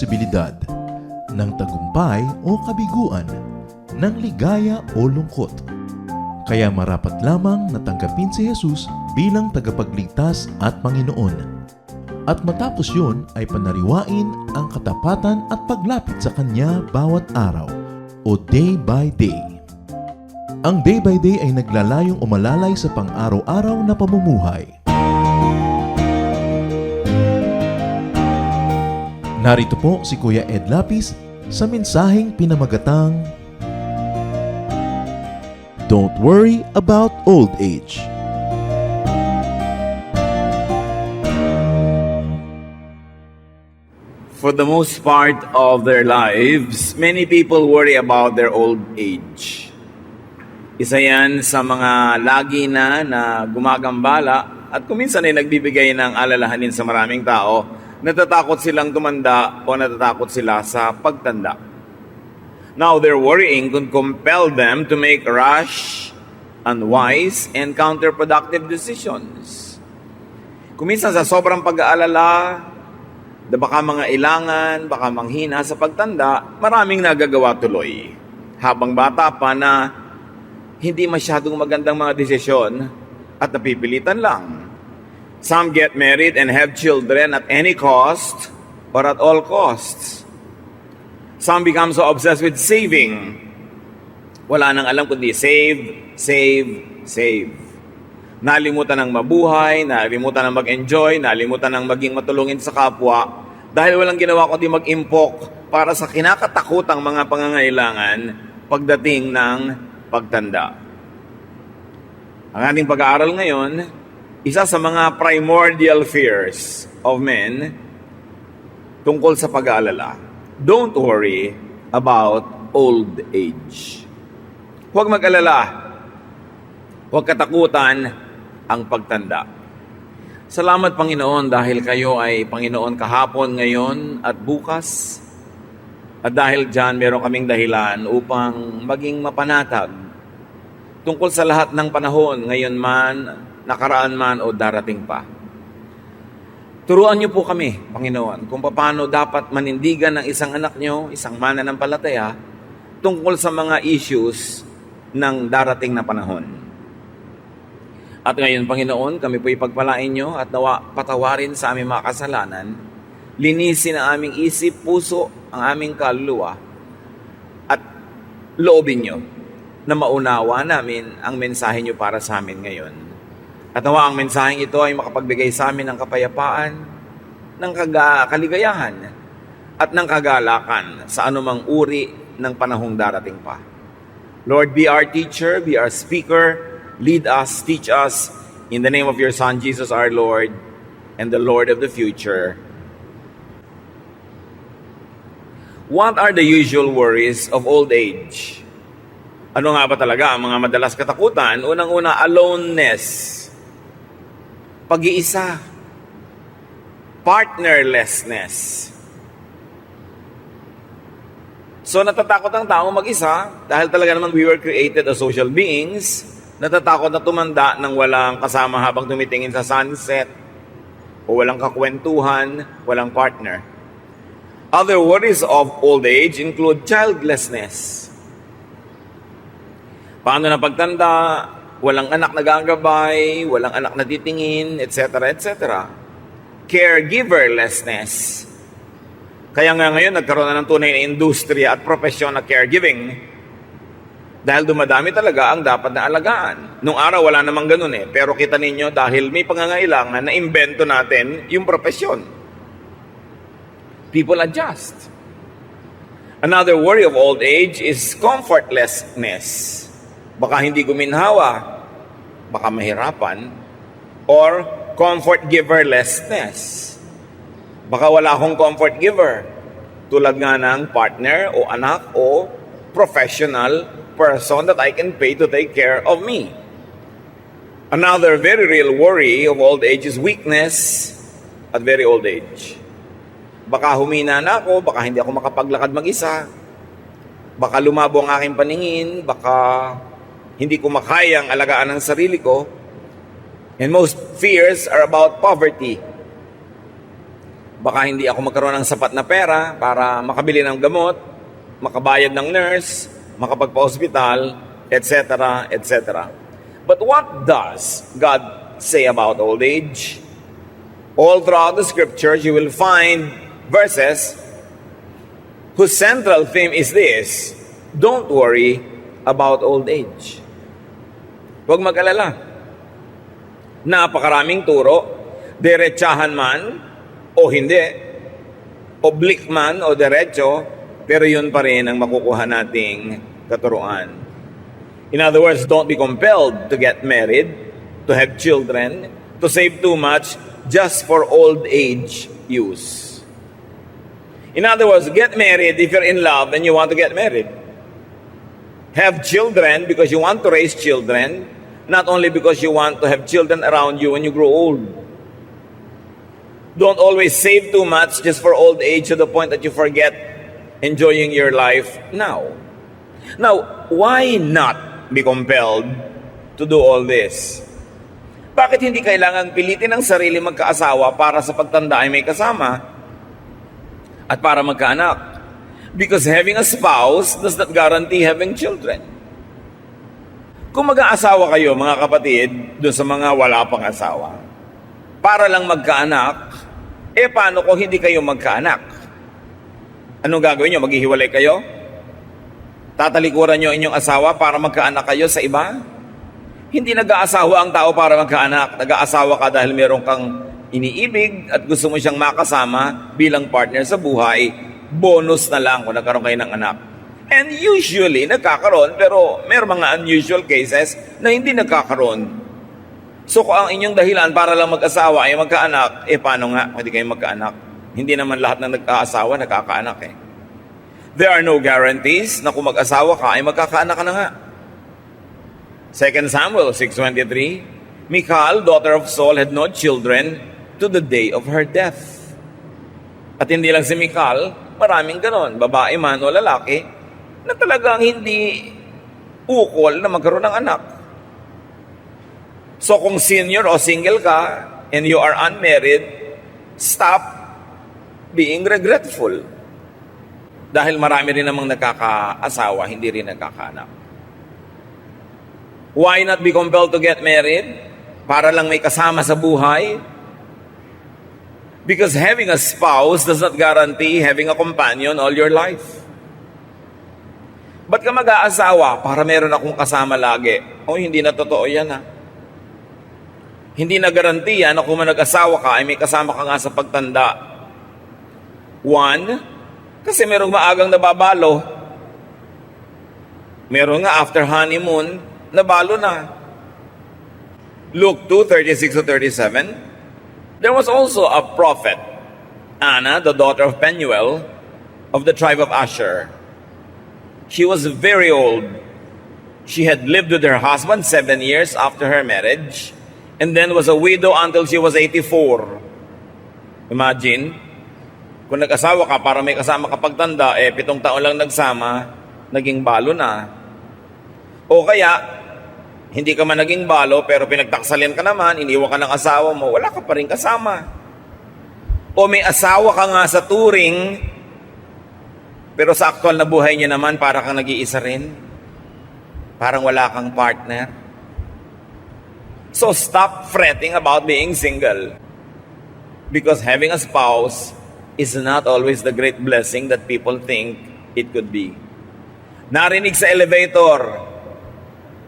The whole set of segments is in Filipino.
posibilidad ng tagumpay o kabiguan, ng ligaya o lungkot. Kaya marapat lamang na tanggapin si Jesus bilang tagapagligtas at Panginoon. At matapos yun ay panariwain ang katapatan at paglapit sa Kanya bawat araw o day by day. Ang day by day ay naglalayong umalalay sa pang-araw-araw na pamumuhay. Narito po si Kuya Ed Lapis sa mensaheng pinamagatang Don't Worry About Old Age. For the most part of their lives, many people worry about their old age. Isa yan sa mga lagi na gumagambala at kuminsan ay nagbibigay ng alalahanin sa maraming tao. Natatakot silang tumanda o natatakot sila sa pagtanda. Now, their worrying could compel them to make rash, unwise, and counterproductive decisions. Kuminsan sa sobrang pag-aalala, baka mga ilangan, baka manghina sa pagtanda, maraming nagagawa tuloy. Habang bata pa na hindi masyadong magandang mga desisyon at napipilitan lang. Some get married and have children at any cost or at all costs. Some become so obsessed with saving. Wala nang alam kundi save, save, save. Nalimutan ng mabuhay, nalimutan ng mag-enjoy, nalimutan ng maging matulungin sa kapwa dahil walang ginawa kundi mag-impok para sa kinakatakutang mga pangangailangan pagdating ng pagtanda. Ang ating pag-aaral ngayon, isa sa mga primordial fears of men tungkol sa pag-aalala. Don't worry about old age. Huwag mag-alala. Huwag katakutan ang pagtanda. Salamat Panginoon dahil kayo ay Panginoon kahapon, ngayon at bukas. At dahil dyan meron kaming dahilan upang maging mapanatag tungkol sa lahat ng panahon, ngayon man, nakaraan man o darating pa. Turuan niyo po kami, Panginoon, kung paano dapat manindigan ng isang anak niyo, isang mananampalataya, tungkol sa mga issues ng darating na panahon. At ngayon, Panginoon, kami po ipagpalain niyo at nawa patawarin sa aming mga kasalanan, linisin ang aming isip, puso, ang aming kaluluwa, at loobin niyo na maunawa namin ang mensahe niyo para sa amin ngayon. At nawa ang mensaheng ito ay makapagbigay sa amin ng kapayapaan, ng kaligayahan, at ng kagalakan sa anumang uri ng panahong darating pa. Lord, be our teacher, be our speaker, lead us, teach us, in the name of your Son, Jesus our Lord, and the Lord of the future. What are the usual worries of old age? Ano nga ba talaga ang mga madalas katakutan? Unang-una, aloneness. Pag-iisa, partnerlessness. So natatakot ang tao mag-isa dahil talaga naman we were created as social beings. Natatakot na tumanda nang walang kasama habang tumitingin sa sunset o walang kakwentuhan, walang partner. Other worries of old age include childlessness. Paano na pagtanda? Walang anak na gagabay, walang anak na titingin, etc., etc. Caregiverlessness. Kaya nga ngayon, nagkaroon na ng tunay na industriya at profesyon na caregiving dahil dumadami talaga ang dapat na alagaan. Nung araw, wala namang ganun eh. Pero kita ninyo, dahil may pangangailangan, na-invento natin yung profesyon. People adjust. Another worry of old age is comfortlessness. Baka hindi guminhawa, baka mahirapan, or comfort giverlessness. Baka wala akong comfort giver, tulad nga ng partner o anak o professional person that I can pay to take care of me. Another very real worry of old age is weakness at very old age. Baka humina na ako, baka hindi ako makapaglakad mag-isa, baka lumabo ang aking paningin, baka hindi ko makayang alagaan ang sarili ko. And most fears are about poverty. Baka hindi ako magkaroon ng sapat na pera para makabili ng gamot, makabayad ng nurse, makapagpa-hospital, etc., etc. But what does God say about old age? All throughout the scriptures, you will find verses whose central theme is this: don't worry about old age. Huwag mag-alala. Napakaraming turo, diretsahan man o hindi, oblique man o diretso, pero yun pa rin ang makukuha nating katuruan. In other words, don't be compelled to get married, to have children, to save too much just for old age use. In other words, get married if you're in love and you want to get married. Have children because you want to raise children, not only because you want to have children around you when you grow old. Don't always save too much just for old age to the point that you forget enjoying your life now. Now, why not be compelled to do all this? Bakit hindi kailangan pilitin ang sarili magkaasawa para sa pagtanda ay may kasama at para magkaanak? Because having a spouse does not guarantee having children. Kung mag-aasawa kayo, mga kapatid, doon sa mga wala pang asawa, para lang magkaanak, paano kung hindi kayo magkaanak? Anong gagawin nyo? Maghihiwalay kayo? Tatalikuran nyo inyong asawa para magkaanak kayo sa iba? Hindi nag-aasawa ang tao para magkaanak. Nag-aasawa ka dahil meron kang iniibig at gusto mo siyang makasama bilang partner sa buhay. Bonus na lang kung nagkaroon kayo ng anak. And usually, nagkakaroon, pero meron mga unusual cases na hindi nagkakaroon. So kung ang inyong dahilan para lang mag-asawa ay magkaanak, paano nga hindi kayo magkaanak? Hindi naman lahat ng nag-aasawa nagkakaanak eh. There are no guarantees na kung mag-asawa ka ay magkakaanak ka na nga. 2 Samuel 6:23, Michal, daughter of Saul, had no children to the day of her death. At hindi lang si Michal, maraming ganon, babae man o lalaki, na talagang hindi ukol na magkaroon ng anak. So kung senior o single ka and you are unmarried, stop being regretful. Dahil marami rin namang nakakaasawa, hindi rin nakakaanak. Why not be compelled to get married? Para lang may kasama sa buhay? Because having a spouse does not guarantee having a companion all your life. Ba't ka mag-aasawa? Para meron akong kasama lagi. Hindi na totoo yan ha. Hindi na garantiya na kung nag-asawa ka ay may kasama ka nga sa pagtanda. One, kasi merong maagang nababalo. Meron nga after honeymoon, nabalo na. Luke 2:36-37. There was also a prophet, Anna, the daughter of Penuel, of the tribe of Asher. She was very old. She had lived with her husband 7 years after her marriage, and then was a widow until she was 84. Imagine, kung nag-asawa ka para may kasama ka pagtanda, 7 taon lang nagsama, naging balo na. O kaya, hindi ka man naging balo, pero pinagtaksalin ka naman, iniwan ka ng asawa mo, wala ka pa rin kasama. O may asawa ka nga sa turing, pero sa aktual na buhay niya naman, para kang nag-iisa rin. Parang wala kang partner. So stop fretting about being single. Because having a spouse is not always the great blessing that people think it could be. Narinig sa elevator,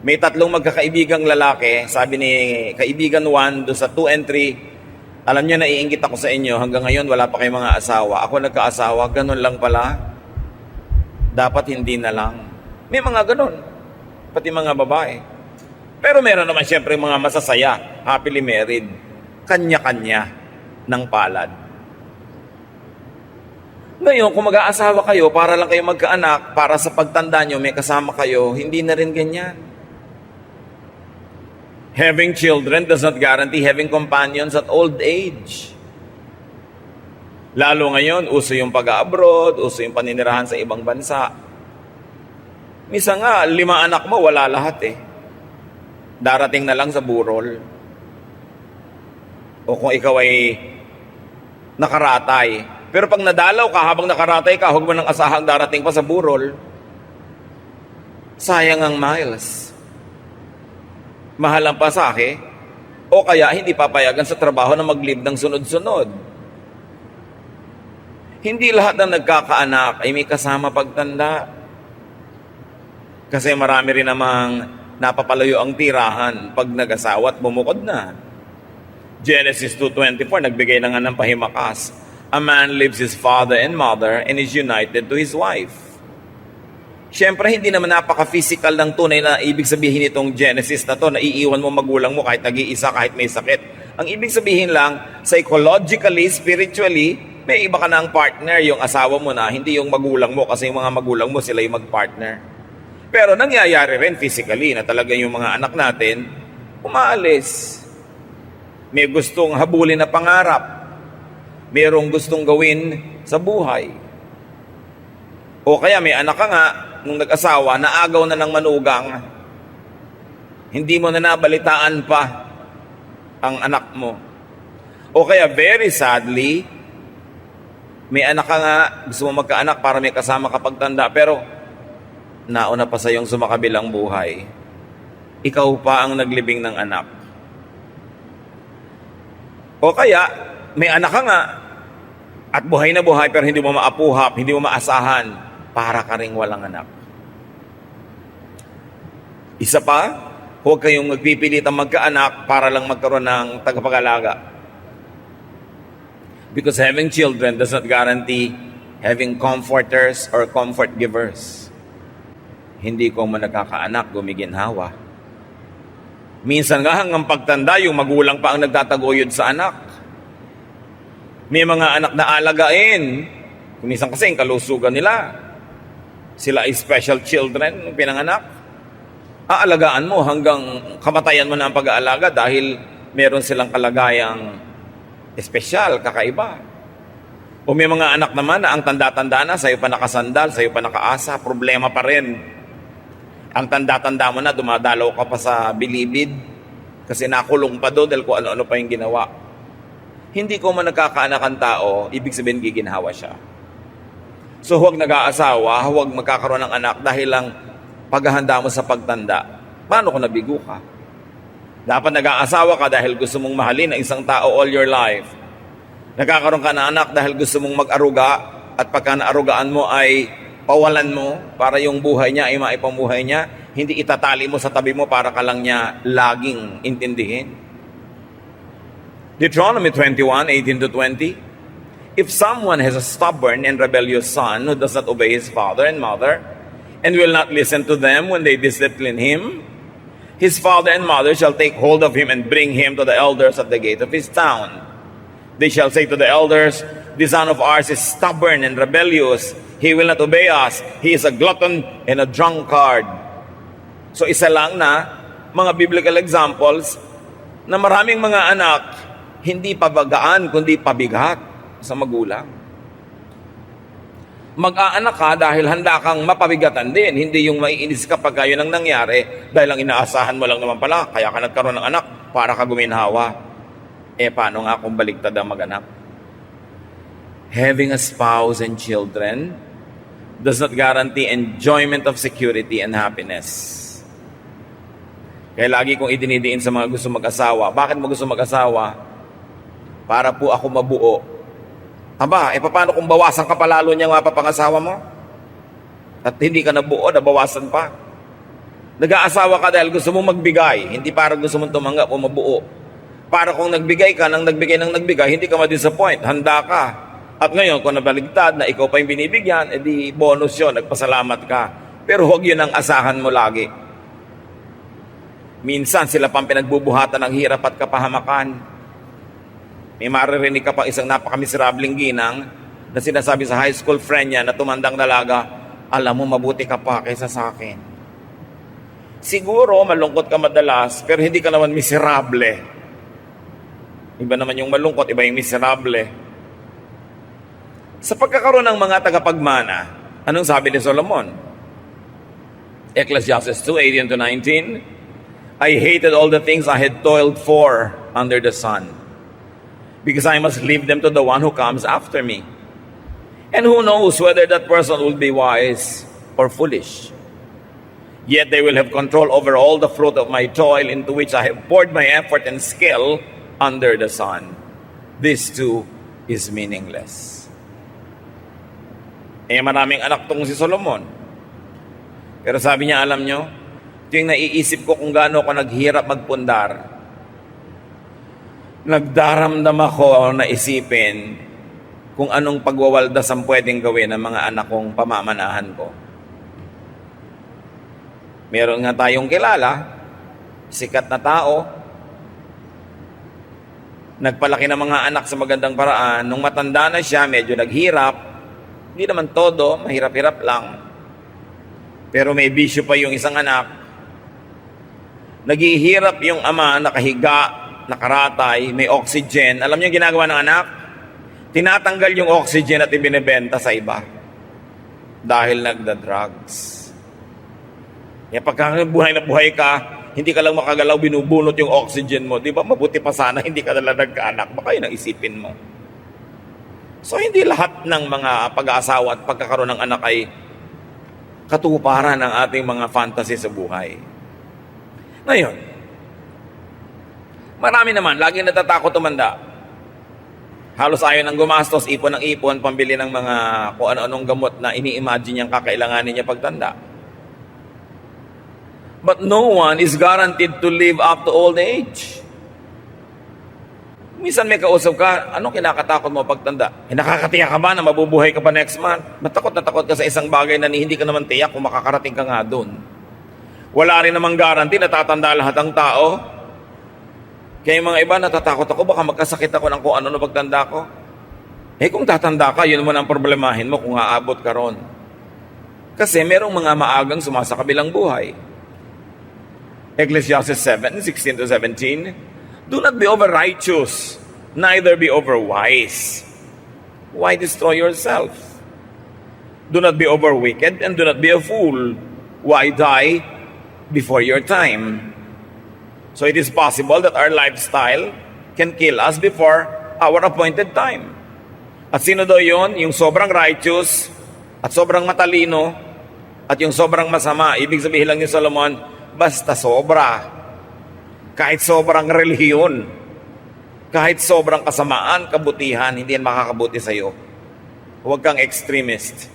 may 3 magkakaibigang lalaki, sabi ni kaibigan 1 doon sa 2 and 3, alam nyo, naiinggit ako sa inyo, hanggang ngayon wala pa kayong mga asawa. Ako nagkaasawa, ganun lang pala. Dapat hindi na lang. May mga ganun, pati mga babae. Pero meron naman siyempre mga masasaya, happily married, kanya-kanya ng palad. Ngayon, kung mag-aasawa kayo, para lang kayo magkaanak, para sa pagtanda nyo, may kasama kayo, hindi na rin ganyan. Having children does not guarantee having companions at old age. Lalo ngayon, uso yung pag-abroad, uso yung paninirahan sa ibang bansa. Misa nga, 5 anak mo, wala lahat eh. Darating na lang sa burol. O kung ikaw ay nakaratay. Pero pag nadalaw ka habang nakaratay ka, huwag mo nang asahang darating pa sa burol. Sayang ang miles. Mahal ang pasahe. O kaya hindi papayagan sa trabaho na mag-leave ng sunod-sunod. Hindi lahat ng nagkakaanak ay may kasama pagtanda. Kasi marami rin namang napapalayo ang tirahan pag nag-asawa at bumukod na. Genesis 2:24, nagbigay na nga ng pahimakas. A man leaves his father and mother and is united to his wife. Siyempre, hindi naman napaka-physical ng tunay na ibig sabihin itong Genesis na to, na iiwan mo magulang mo kahit nag-iisa, kahit may sakit. Ang ibig sabihin lang, psychologically, spiritually, may iba ka na ang partner, yung asawa mo na, hindi yung magulang mo, kasi yung mga magulang mo, sila yung mag-partner. Pero nangyayari rin physically na talaga yung mga anak natin, umaalis. May gustong habulin na pangarap. Mayroong gustong gawin sa buhay. O kaya may anak ka nga, nung nag-asawa, naagaw na ng manugang. Hindi mo na nabalitaan pa ang anak mo. O kaya very sadly, may anak ka nga, gusto mo magkaanak para may kasama kapag tanda, pero nauna pa sa iyong sumakabilang buhay. Ikaw pa ang naglibing ng anak. O kaya, may anak ka nga, at buhay na buhay pero hindi mo maapuhap, hindi mo maasahan, para ka ring walang anak. Isa pa, huwag kayong magpipilitang magkaanak para lang magkaroon ng tagapag-alaga. Because having children does not guarantee having comforters or comfort givers. Hindi ko mo nagkakaanak, gumiginhawa. Minsan nga hanggang pagtanda, yung magulang pa ang nagtataguyod sa anak. May mga anak na alagain. Minsan kasi yung kalusugan nila. Sila ay special children, pinanganak. Aalagaan mo hanggang kamatayan mo na ang pag-aalaga dahil meron silang kalagayang espesyal, kakaiba. O may mga anak naman na ang tanda-tanda na, sa'yo pa nakasandal, sa'yo pa nakaasa, problema pa rin. Ang tanda-tanda mo na, dumadalaw ka pa sa bilibid kasi nakulong pa doon dahil kung ano-ano pa yung ginawa. Hindi ko man nagkakaanak ang tao, ibig sabihin giginhawa siya. So huwag nag-aasawa, huwag magkakaroon ng anak dahil lang paghahanda mo sa pagtanda. Paano kung nabigo ka? Dapat nag-aasawa ka dahil gusto mong mahalin ang isang tao all your life. Nagkakaroon ka ng anak dahil gusto mong mag-aruga at pagka naarugaan mo ay pawalan mo para yung buhay niya ay maipamuhay niya. Hindi itatali mo sa tabi mo para ka lang niya laging intindihin. Deuteronomy 21:18-20. If someone has a stubborn and rebellious son who does not obey his father and mother and will not listen to them when they discipline him, his father and mother shall take hold of him and bring him to the elders at the gate of his town. They shall say to the elders, "This son of ours is stubborn and rebellious. He will not obey us. He is a glutton and a drunkard." So isa lang na mga biblical examples na maraming mga anak hindi pabagaan kundi pabigat sa magulang. Mag-aanak ka dahil handa kang mapabigatan din. Hindi yung maiinis ka pag yun ang nangyari dahil ang inaasahan mo lang naman pala, kaya ka nagkaroon ng anak para ka guminhawa. Paano nga kung baligtad ang mag-anak? Having a spouse and children does not guarantee enjoyment of security and happiness. Kaya lagi kong idinidiin sa mga gusto mag-asawa. Bakit mo gusto mag-asawa? Para po ako mabuo. Aba, paano kung bawasan ka pa lalo niya nga papangasawa mo? At hindi ka nabuo, nabawasan pa. Nag-aasawa ka dahil gusto mong magbigay, hindi para gusto mong tumanggap o mabuo. Para kung nagbigay ka, nang nagbigay, hindi ka ma-disappoint, handa ka. At ngayon, kung nabaligtad na ikaw pa yung binibigyan, edi bonus yun, nagpasalamat ka. Pero huwag yun ang asahan mo lagi. Minsan, sila pang pinagbubuhatan ng hirap at kapahamakan. May maririnig ka pa isang napakamiserableng ginang na sinasabi sa high school friend niya na tumandang dalaga, "Alam mo, mabuti ka pa kaysa sa akin." Siguro, malungkot ka madalas, pero hindi ka naman miserable. Iba naman yung malungkot, iba yung miserable. Sa pagkakaroon ng mga tagapagmana, anong sabi ni Solomon? Ecclesiastes 2:18-19, "I hated all the things I had toiled for under the sun, because I must leave them to the one who comes after me. And who knows whether that person will be wise or foolish. Yet they will have control over all the fruit of my toil into which I have poured my effort and skill under the sun. This too is meaningless. Maraming anak tong si Solomon. Pero sabi niya, alam nyo, ito yung naiisip ko kung gaano ako naghirap magpundar. Nagdaramdam ako na isipin kung anong pagwawaldas ang pwedeng gawin ng mga anak kong pamamanahan ko. Meron nga tayong kilala, sikat na tao, nagpalaki ng mga anak sa magandang paraan. Nung matanda na siya, medyo naghirap. Hindi naman todo, mahirap-hirap lang. Pero may bisyo pa yung isang anak. Naghihirap yung ama, nakahiga, nakaratay, may oxygen. Alam niyo yung ginagawa ng anak? Tinatanggal yung oxygen at ibinebenta sa iba. Dahil nagda-drugs. Kaya pagka buhay na buhay ka, hindi ka lang makagalaw, binubunot yung oxygen mo. Di ba? Mabuti pa sana, hindi ka nalang nagkaanak. Baka yun ang isipin mo. So, hindi lahat ng mga pag-aasawa at pagkakaroon ng anak ay katuparan ng ating mga fantasy sa buhay. Ngayon, marami naman, laging natatakot tumanda. Halos ayaw ng gumastos, ipon ng ipon, pambili ng mga kung ano-anong gamot na ini-imagine niyang kakailanganin niya pagtanda. But no one is guaranteed to live up to old age. Minsan may kausap ka, anong kinakatakot mo pagtanda? Nakakatiyak ka ba na mabubuhay ka pa next month? Matakot na takot ka sa isang bagay na hindi ka naman tiyak kung makakarating ka nga doon. Wala rin namang guarantee na tatanda lahat ang tao. Kaya yung mga iba, natatakot ako, baka magkasakit ako ng kung ano na pagtanda ko. Kung tatanda ka, yun mo ang problemahin mo kung aabot ka ron. Kasi merong mga maagang sumasakabilang buhay. Ecclesiastes 7:16-17, do not be over-righteous, neither be over-wise. Why destroy yourself? Do not be over-wicked, and do not be a fool. Why die before your time? So it is possible that our lifestyle can kill us before our appointed time. At sino daw yun? Yung sobrang righteous at sobrang matalino at yung sobrang masama. Ibig sabihin lang ni Solomon, basta sobra. Kahit sobrang relihiyon, kahit sobrang kasamaan, kabutihan, hindi yan makakabuti sa'yo. Huwag kang extremist.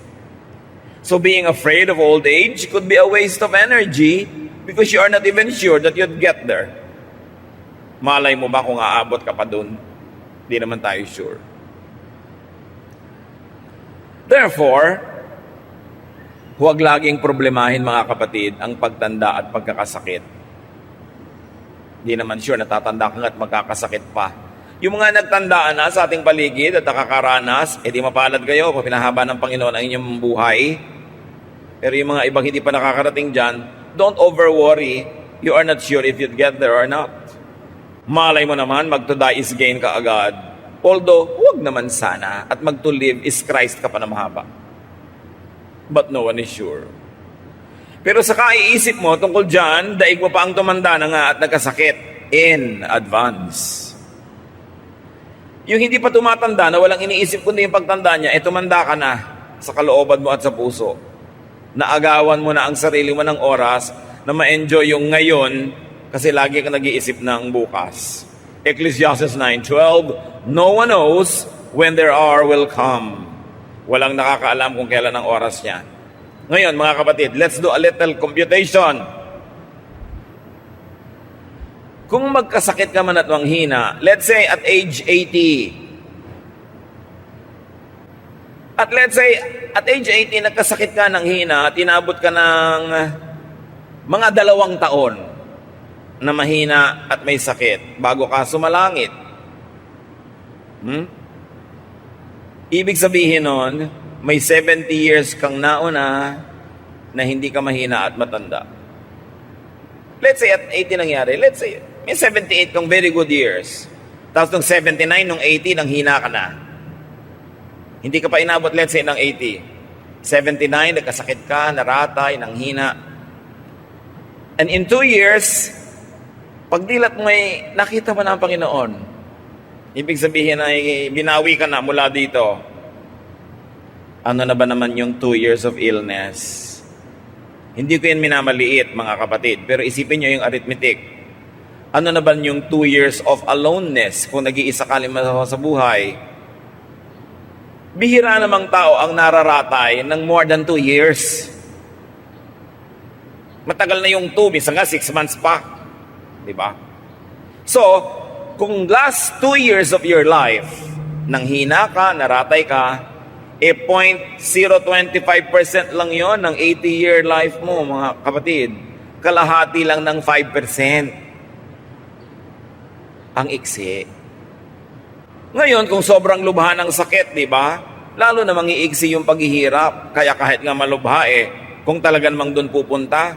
So being afraid of old age could be a waste of energy because you are not even sure that you'd get there. Malay mo ba kung aabot ka pa dun? Hindi naman tayo sure. Therefore, huwag laging problemahin mga kapatid ang pagtanda at pagkakasakit. Hindi naman sure natatanda ka at magkakasakit pa. Yung mga nagtandaan na sa ating paligid at nakakaranas, di mapalad kayo kung pinahaba ng Panginoon ang inyong buhay. Pero yung mga ibang hindi pa nakakarating dyan, don't over-worry. You are not sure if you'd get there or not. Malay mo naman, mag-to die is gain ka agad. Although, huwag naman sana. At mag-to live is Christ ka pa na mahaba. But no one is sure. Pero sa kaiisip mo tungkol dyan, daig mo pa ang tumanda na nga at nagkasakit in advance. Yung hindi pa tumatanda na walang iniisip kundi yung pagtanda niya, tumanda ka na sa kalooban mo at sa puso. Naagawan mo na ang sarili mo ng oras na ma-enjoy yung ngayon kasi lagi ka nag-iisip ng bukas. Ecclesiastes 9:12, no one knows when their hour will come. Walang nakakaalam kung kailan ang oras niya. Ngayon, mga kapatid, let's do a little computation. Kung magkasakit ka man at manghina, let's say at age 80. At let's say at age 80, nagkasakit ka ng hina at inabot ka ng mga 2 taon na mahina at may sakit bago ka sumalangit. Ibig sabihin nun, may 70 years kang nauna na hindi ka mahina at matanda. Let's say at 80 nangyari. Let's say, may 78 kang very good years. Tapos nung 79, nung 80, nang hina ka na. Hindi ka pa inabot, let's say, ng 80. 79, nagkasakit ka, naratay, nang hina. And in 2 years, pagdilat mo ay nakita mo na ang Panginoon. Ibig sabihin ay binawi ka na mula dito. Ano na ba naman yung 2 years of illness? Hindi ko yan minamaliit, mga kapatid. Pero isipin nyo yung arithmetic. Ano na ba yung 2 years of aloneness kung nag-iisa ka lima sa buhay? Bihira namang tao ang nararatay ng more than 2 years. Matagal na yung 2, minsan nga 6 months pa. Diba? So, kung last 2 years of your life, nang hina ka, naratay ka, 0.025% lang yon ng 80-year life mo, mga kapatid. Kalahati lang ng 5%. Ang iksi. Ngayon, kung sobrang lubha ng sakit, di ba? Lalo na mangiiksi yung paghihirap. Kaya kahit nga malubha kung talagang mang doon pupunta,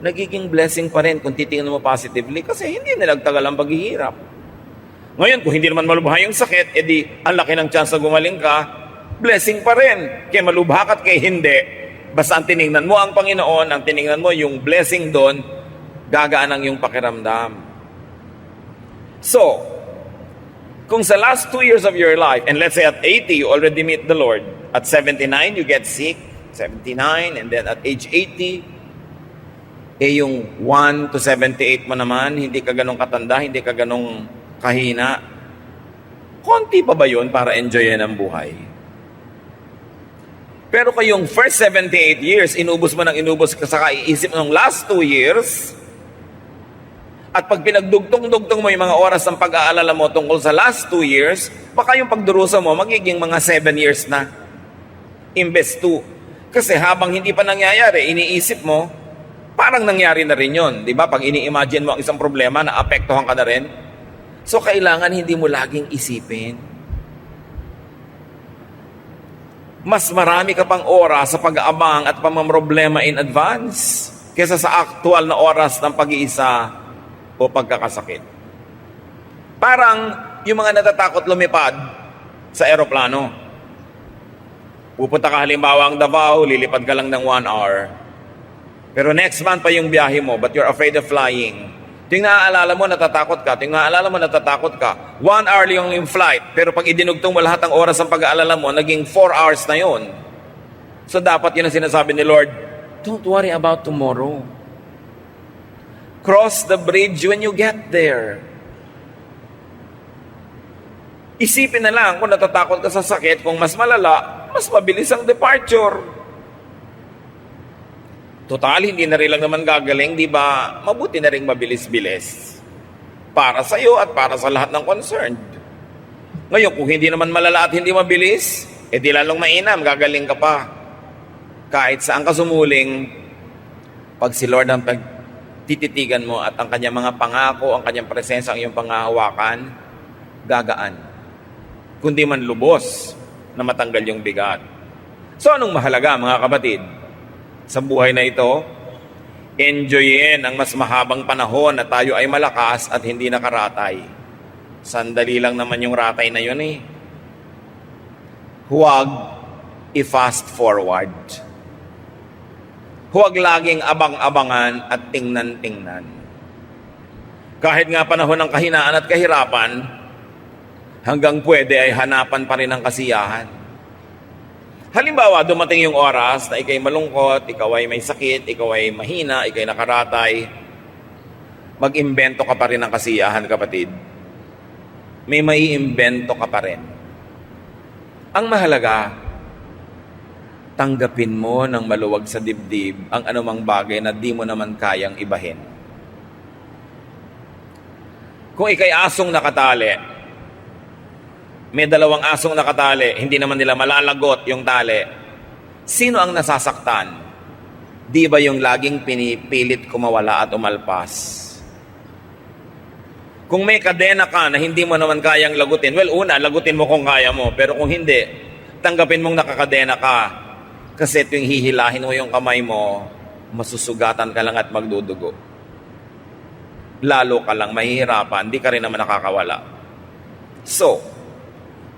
nagiging blessing pa rin kung titingnan mo positively kasi hindi nilagtagal ang paghihirap. Ngayon, kung hindi naman malubha yung sakit, edi ang laki ng chance na gumaling ka, blessing pa rin. Kaya malubha ka at kaya hindi. Basta ang tinignan mo ang Panginoon, ang tinignan mo yung blessing doon, gagaan ang yung pakiramdam. So, kung sa last 2 years of your life, and let's say at 80, you already meet the Lord. At 79, you get sick. 79, and then at age 80, yung 1 to 78 mo naman, hindi ka ganong katanda, hindi ka ganong kahina. Konti pa ba yun para enjoyin ang buhay? Pero kayong first 78 years, inubos mo ng inubos ka sa kaiisip ng last 2 years, at pag pinagdugtong-dugtong mo yung mga oras ng pag-aalala mo tungkol sa last 2 years, baka yung pagdurusa mo magiging mga 7 years na. Imbes 2. Kasi habang hindi pa nangyayari, iniisip mo, parang nangyari na rin yun. Di ba? Pag ini-imagine mo ang isang problema, naapektuhan ka na rin. So, kailangan hindi mo laging isipin. Mas marami ka pang oras sa pag-aabang at pamamroblema in advance kaysa sa aktual na oras ng pag-iisa o pagkakasakit. Parang yung mga natatakot lumipad sa eroplano. Pupunta ka halimbawa ang Davao, lilipad ka lang ng 1 hour. Pero next month pa yung biyahe mo, but you're afraid of flying. Yung naaalala mo, natatakot ka. Yung naaalala mo, natatakot ka. 1 hour yung flight. Pero pag idinugtong mo lahat ng oras ng pag-aalala mo, naging 4 hours na yon. So dapat yun ang sinasabi ni Lord, don't worry about tomorrow. Cross the bridge when you get there. Isipin na lang kung natatakot ka sa sakit, kung mas malala, mas mabilis ang departure. Total, hindi na rin lang naman gagaling, di ba? Mabuti na rin mabilis-bilis. Para sa iyo at para sa lahat ng concerned. Ngayon, kung hindi naman malala at hindi mabilis, di lalong mainam, gagaling ka pa. Kahit saan ka sumuling, pag si Lord ang tititigan mo at ang kanyang mga pangako, ang kanyang presensya, ang iyong pangahawakan, gagaan. Kundi man lubos na matanggal yung bigat. So, anong mahalaga, mga kapatid? Sa buhay na ito, enjoyin ang mas mahabang panahon na tayo ay malakas at hindi nakaratay. Sandali lang naman yung ratay na yun Huwag i-fast forward. Huwag laging abang-abangan at tingnan-tingnan. Kahit nga panahon ng kahinaan at kahirapan, hanggang pwede ay hanapan pa rin ang kasiyahan. Halimbawa, dumating yung oras na ikay malungkot, ikaw ay may sakit, ikaw ay mahina, ikay nakaratay, mag-imbento ka pa rin ng kasiyahan, kapatid. May maiimbento ka pa rin. Ang mahalaga, tanggapin mo ng maluwag sa dibdib ang anumang bagay na di mo naman kayang ibahin. Kung ikay asong nakatali, may 2 asong nakatali, hindi naman nila malalagot yung tali. Sino ang nasasaktan? Di ba yung laging pinipilit kumawala at umalpas? Kung may kadena ka na hindi mo naman kayang lagutin, well, una, lagutin mo kung kaya mo. Pero kung hindi, tanggapin mong nakakadena ka. Kasi tuwing hihilahin mo yung kamay mo, masusugatan ka lang at magdudugo. Lalo ka lang mahihirapan, di ka rin naman nakakawala. So,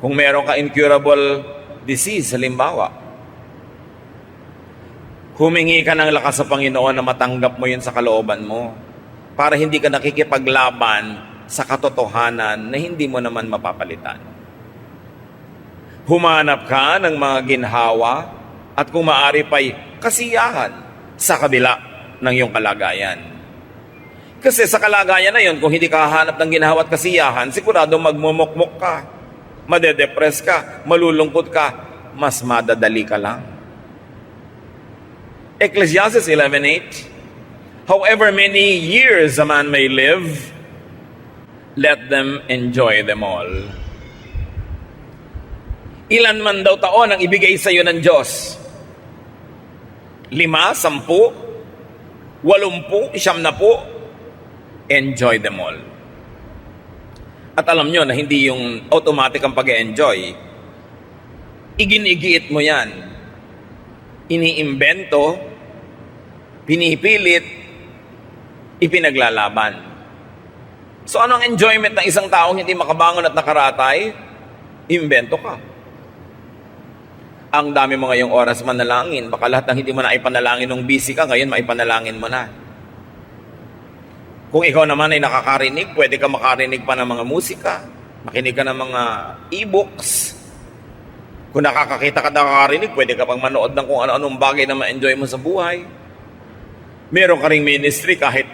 kung meron ka incurable disease, halimbawa, humingi ka ng lakas sa Panginoon na matanggap mo yun sa kalooban mo para hindi ka nakikipaglaban sa katotohanan na hindi mo naman mapapalitan. Humanap ka ng mga ginhawa at kung maaari pa'y kasiyahan sa kabila ng iyong kalagayan. Kasi sa kalagayan na yon, kung hindi ka hahanap ng ginhawa at kasiyahan, sigurado magmumukmuk ka, madedepress ka, malulungkot ka, mas madadali ka lang. Ecclesiastes 11:8, however many years a man may live, let them enjoy them all. Ilan man daw taon ang ibigay sa iyo ng Diyos? 5, 10, 80, 90, enjoy them all. At alam nyo na hindi yung automatic ang pag-enjoy. Iginigiit mo yan. Iniimbento, pinipilit, ipinaglalaban. So ano ang enjoyment ng isang taong hindi makabangon at nakaratay? Imbento ka. Ang dami mo ngayong oras manalangin. Baka lahat ng hindi mo na ipanalangin nung busy ka, ngayon maipanalangin mo na. Kung ikaw naman ay nakakarinig, pwede ka makarinig pa ng mga musika, makinig ka ng mga e-books. Kung nakakakita ka nakakarinig, pwede ka pang manood ng kung ano-anong bagay na ma-enjoy mo sa buhay. Meron ka ring ministry kahit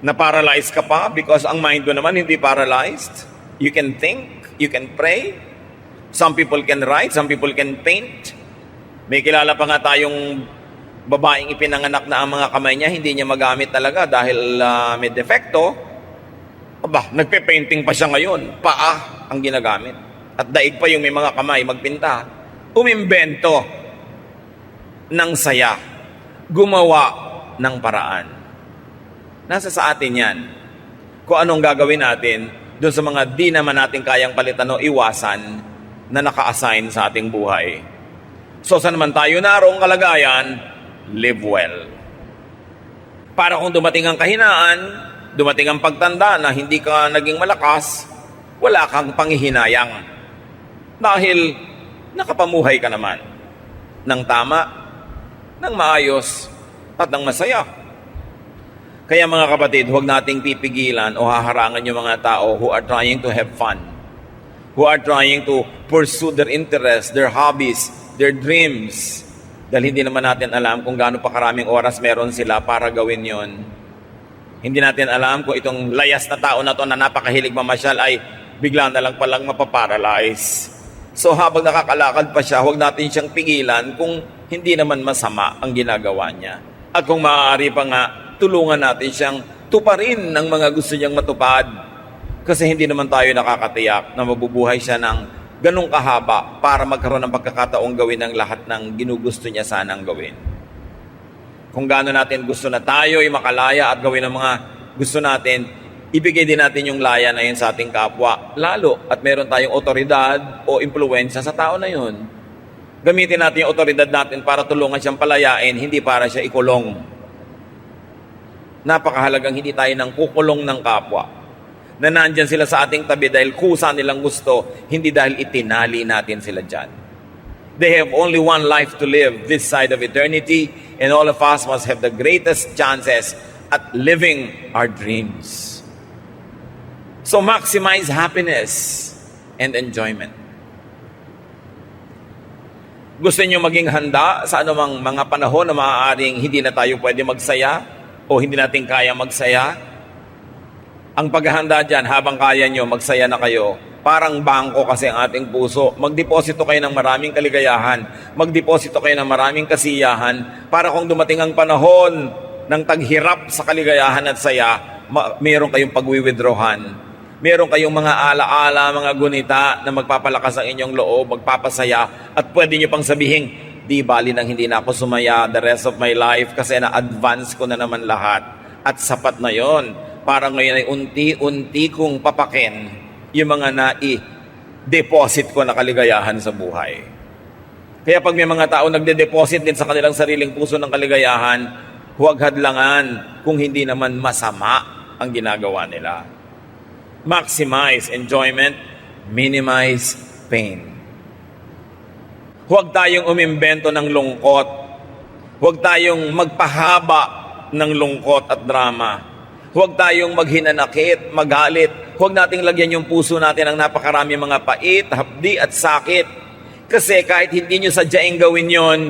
na-paralyze ka pa because ang mind mo naman hindi paralyzed. You can think, you can pray. Some people can write, some people can paint. May kilala pa nga tayong babaeng ipinanganak na ang mga kamay niya, hindi niya magamit talaga dahil may defekto. Aba, nagpe-painting pa siya ngayon. Paa ang ginagamit. At daig pa yung may mga kamay magpinta. Umimbento ng saya. Gumawa ng paraan. Nasa sa atin yan. Kung anong gagawin natin doon sa mga di naman natin kayang palitan o iwasan na naka-assign sa ating buhay. So saan naman tayo narong kalagayan? Live well. Para kung dumating ang kahinaan, dumating ang pagtanda na hindi ka naging malakas, wala kang panghihinayang. Dahil nakapamuhay ka naman ng tama, ng maayos, at ng masaya. Kaya mga kapatid, huwag nating pipigilan o haharangan yung mga tao who are trying to have fun, who are trying to pursue their interests, their hobbies, their dreams. Dahil hindi naman natin alam kung gaano pa karaming oras meron sila para gawin yon. Hindi natin alam kung itong layas na tao na to na napakahilig mamasyal ay bigla na lang palang mapaparalyze. So habang nakakalakad pa siya, huwag natin siyang pigilan kung hindi naman masama ang ginagawa niya. At kung maaari pa nga, tulungan natin siyang tuparin ng mga gusto niyang matupad. Kasi hindi naman tayo nakakatiyak na mabubuhay siya ng ganong kahaba para magkaroon ng pagkakataong gawin ang lahat ng ginugusto niya sanang gawin. Kung gaano natin gusto na tayo ay makalaya at gawin ang mga gusto natin, ibigay din natin yung laya na yun sa ating kapwa. Lalo at meron tayong otoridad o impluwensya sa tao na yun. Gamitin natin yung otoridad natin para tulungan siyang palayain, hindi para siya ikulong. Napakahalagang hindi tayo nang kukulong ng kapwa. Na nandyan sila sa ating tabi dahil kusa nilang gusto, hindi dahil itinali natin sila dyan. They have only one life to live this side of eternity, and all of us must have the greatest chances at living our dreams. So maximize happiness and enjoyment. Gusto niyo maging handa sa anumang mga panahon na maaaring hindi na tayo pwede magsaya o hindi natin kaya magsaya? Ang paghahanda dyan, habang kaya nyo, magsaya na kayo. Parang bangko kasi ang ating puso. Magdeposito kayo ng maraming kaligayahan. Magdeposito kayo ng maraming kasiyahan. Para kung dumating ang panahon ng taghirap sa kaligayahan at saya, meron kayong pag-withdrawhan. Meron kayong mga alaala, mga gunita na magpapalakas ang inyong loob, magpapasaya. At pwede nyo pang sabihin, di bali nang hindi na ako sumaya the rest of my life kasi na-advance ko na naman lahat. At sapat na yon. Para ngayon ay unti-unti kong papakin yung mga nai-deposit ko na kaligayahan sa buhay. Kaya pag may mga tao nagde-deposit din sa kanilang sariling puso ng kaligayahan, huwag hadlangan kung hindi naman masama ang ginagawa nila. Maximize enjoyment, minimize pain. Huwag tayong umimbento ng lungkot. Huwag tayong magpahaba ng lungkot at drama. Huwag tayong maghinanakit, magalit. Huwag nating lagyan yung puso natin ng napakarami mga pait, hapdi at sakit. Kasi kahit hindi nyo sadyaing gawin yon,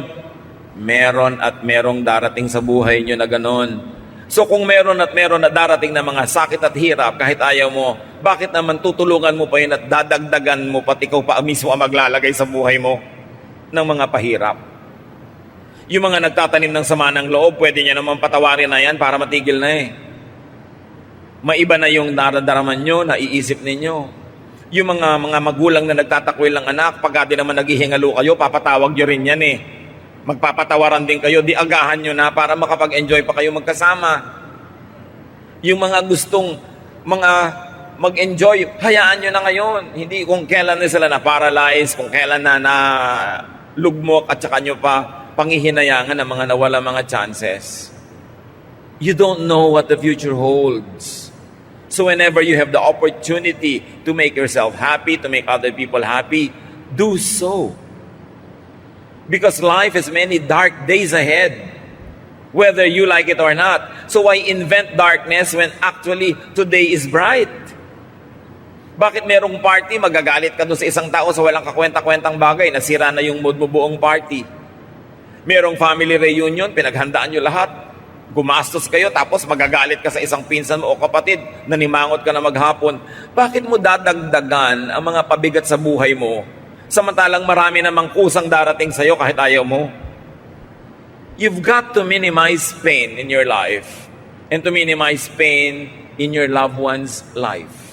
meron at merong darating sa buhay nyo na ganon. So kung meron at meron na darating na mga sakit at hirap kahit ayaw mo, bakit naman tutulungan mo pa yun at dadagdagan mo pati ikaw pa mismo ang maglalagay sa buhay mo ng mga pahirap? Yung mga nagtatanim ng sama ng loob, pwede niya naman patawarin na yan para matigil na eh. Maiba na yung nararamdaman nyo, naiisip ninyo. Yung mga magulang na nagtatakwil ng anak, pagka di naman naghihingalo kayo, papatawag nyo rin yan eh. Magpapatawaran din kayo, di agahan nyo na para makapag-enjoy pa kayo magkasama. Yung mga gustong mag-enjoy, hayaan nyo na ngayon. Hindi kung kailan na sila na-paralyze, kung kailan na lugmok at saka nyo pa panghihinayangan ng mga nawala mga chances. You don't know what the future holds. So whenever you have the opportunity to make yourself happy, to make other people happy, do so. Because life has many dark days ahead, whether you like it or not. So why invent darkness when actually today is bright? Bakit merong party, magagalit ka doon sa isang tao sa walang kakwenta-kwentang bagay, nasira na yung mood mo buong party? Merong family reunion, pinaghandaan nyo lahat, gumastos kayo, tapos magagalit ka sa isang pinsan mo o kapatid, nanimangot ka na maghapon. Bakit mo dadagdagan ang mga pabigat sa buhay mo, samantalang marami namang kusang darating sa'yo kahit ayaw mo? You've got to minimize pain in your life and to minimize pain in your loved one's life.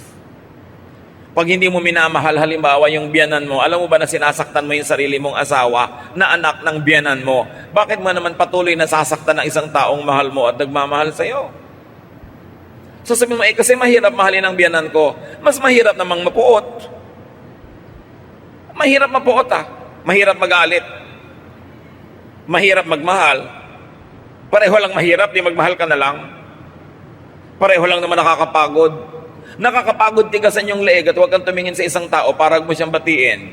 Pag hindi mo minamahal, halimbawa yung biyanan mo, alam mo ba na sinasaktan mo yung sarili mong asawa na anak ng biyanan mo? Bakit mo naman patuloy na sasaktan ng isang taong mahal mo at nagmamahal sa'yo? So sabi mo, kasi mahirap mahalin ang biyanan ko. Mas mahirap namang mapuot. Mahirap mapuot Mahirap magalit. Mahirap magmahal. Pareho lang mahirap, di magmahal ka na lang. Pareho lang naman nakakapagod. Nakakapagod tigasan yung leeg at huwag kang tumingin sa isang tao para mo siyang batiin.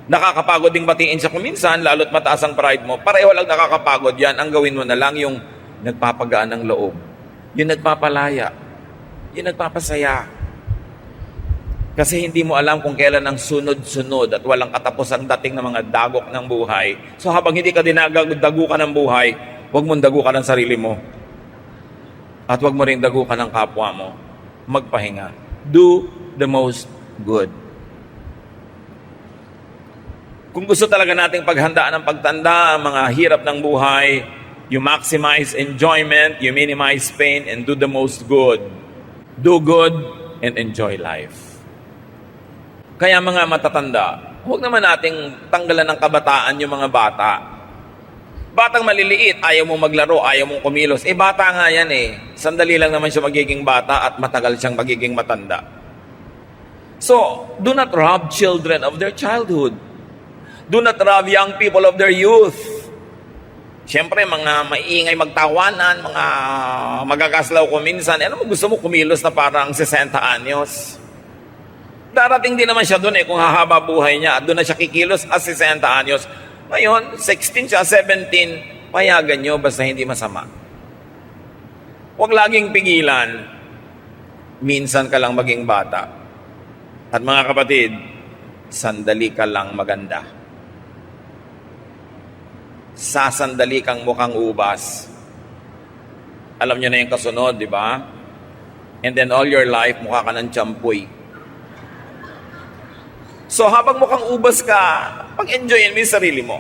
Nakakapagod ding batiin siya kuminsan, lalo't mataas ang pride mo. Pareho lang nakakapagod yan. Ang gawin mo na lang yung nagpapagaan ng loob. Yung nagpapalaya. Yung nagpapasaya. Kasi hindi mo alam kung kailan ang sunod-sunod at walang katapusang dating ng mga dagok ng buhay. So habang hindi ka dinadagukan ng buhay, huwag mong dagukan ng sarili mo. At huwag mo rin dagukan ng kapwa mo. Magpahinga. Do the most good. Kung gusto talaga nating paghandaan ng pagtanda, ang mga hirap ng buhay, you maximize enjoyment, you minimize pain, and do the most good. Do good and enjoy life. Kaya mga matatanda, huwag naman nating tanggalan ng kabataan yung mga bata. Batang maliliit, ayaw mong maglaro, ayaw mong kumilos. Bata nga yan eh. Sandali lang naman siya magiging bata at matagal siyang magiging matanda. So, do not rob children of their childhood. Do not rob young people of their youth. Siyempre, mga maiingay magtawanan, mga magagaslaw ko minsan. Ano mo gusto mo kumilos na parang 60 anyos? Darating din naman siya doon kung hahaba buhay niya at doon na siya kikilos as 60 anyos. Ngayon, 16 siya, 17, payagan nyo basta hindi masama. Huwag laging pigilan. Minsan ka lang maging bata. At mga kapatid, sandali ka lang maganda. Sasandali kang mukhang ubas. Alam nyo na yung kasunod, di ba? And then all your life, mukha ka ng tiyampoy. So habang mukhang ubas ka, pag-enjoyin mo yung sarili mo.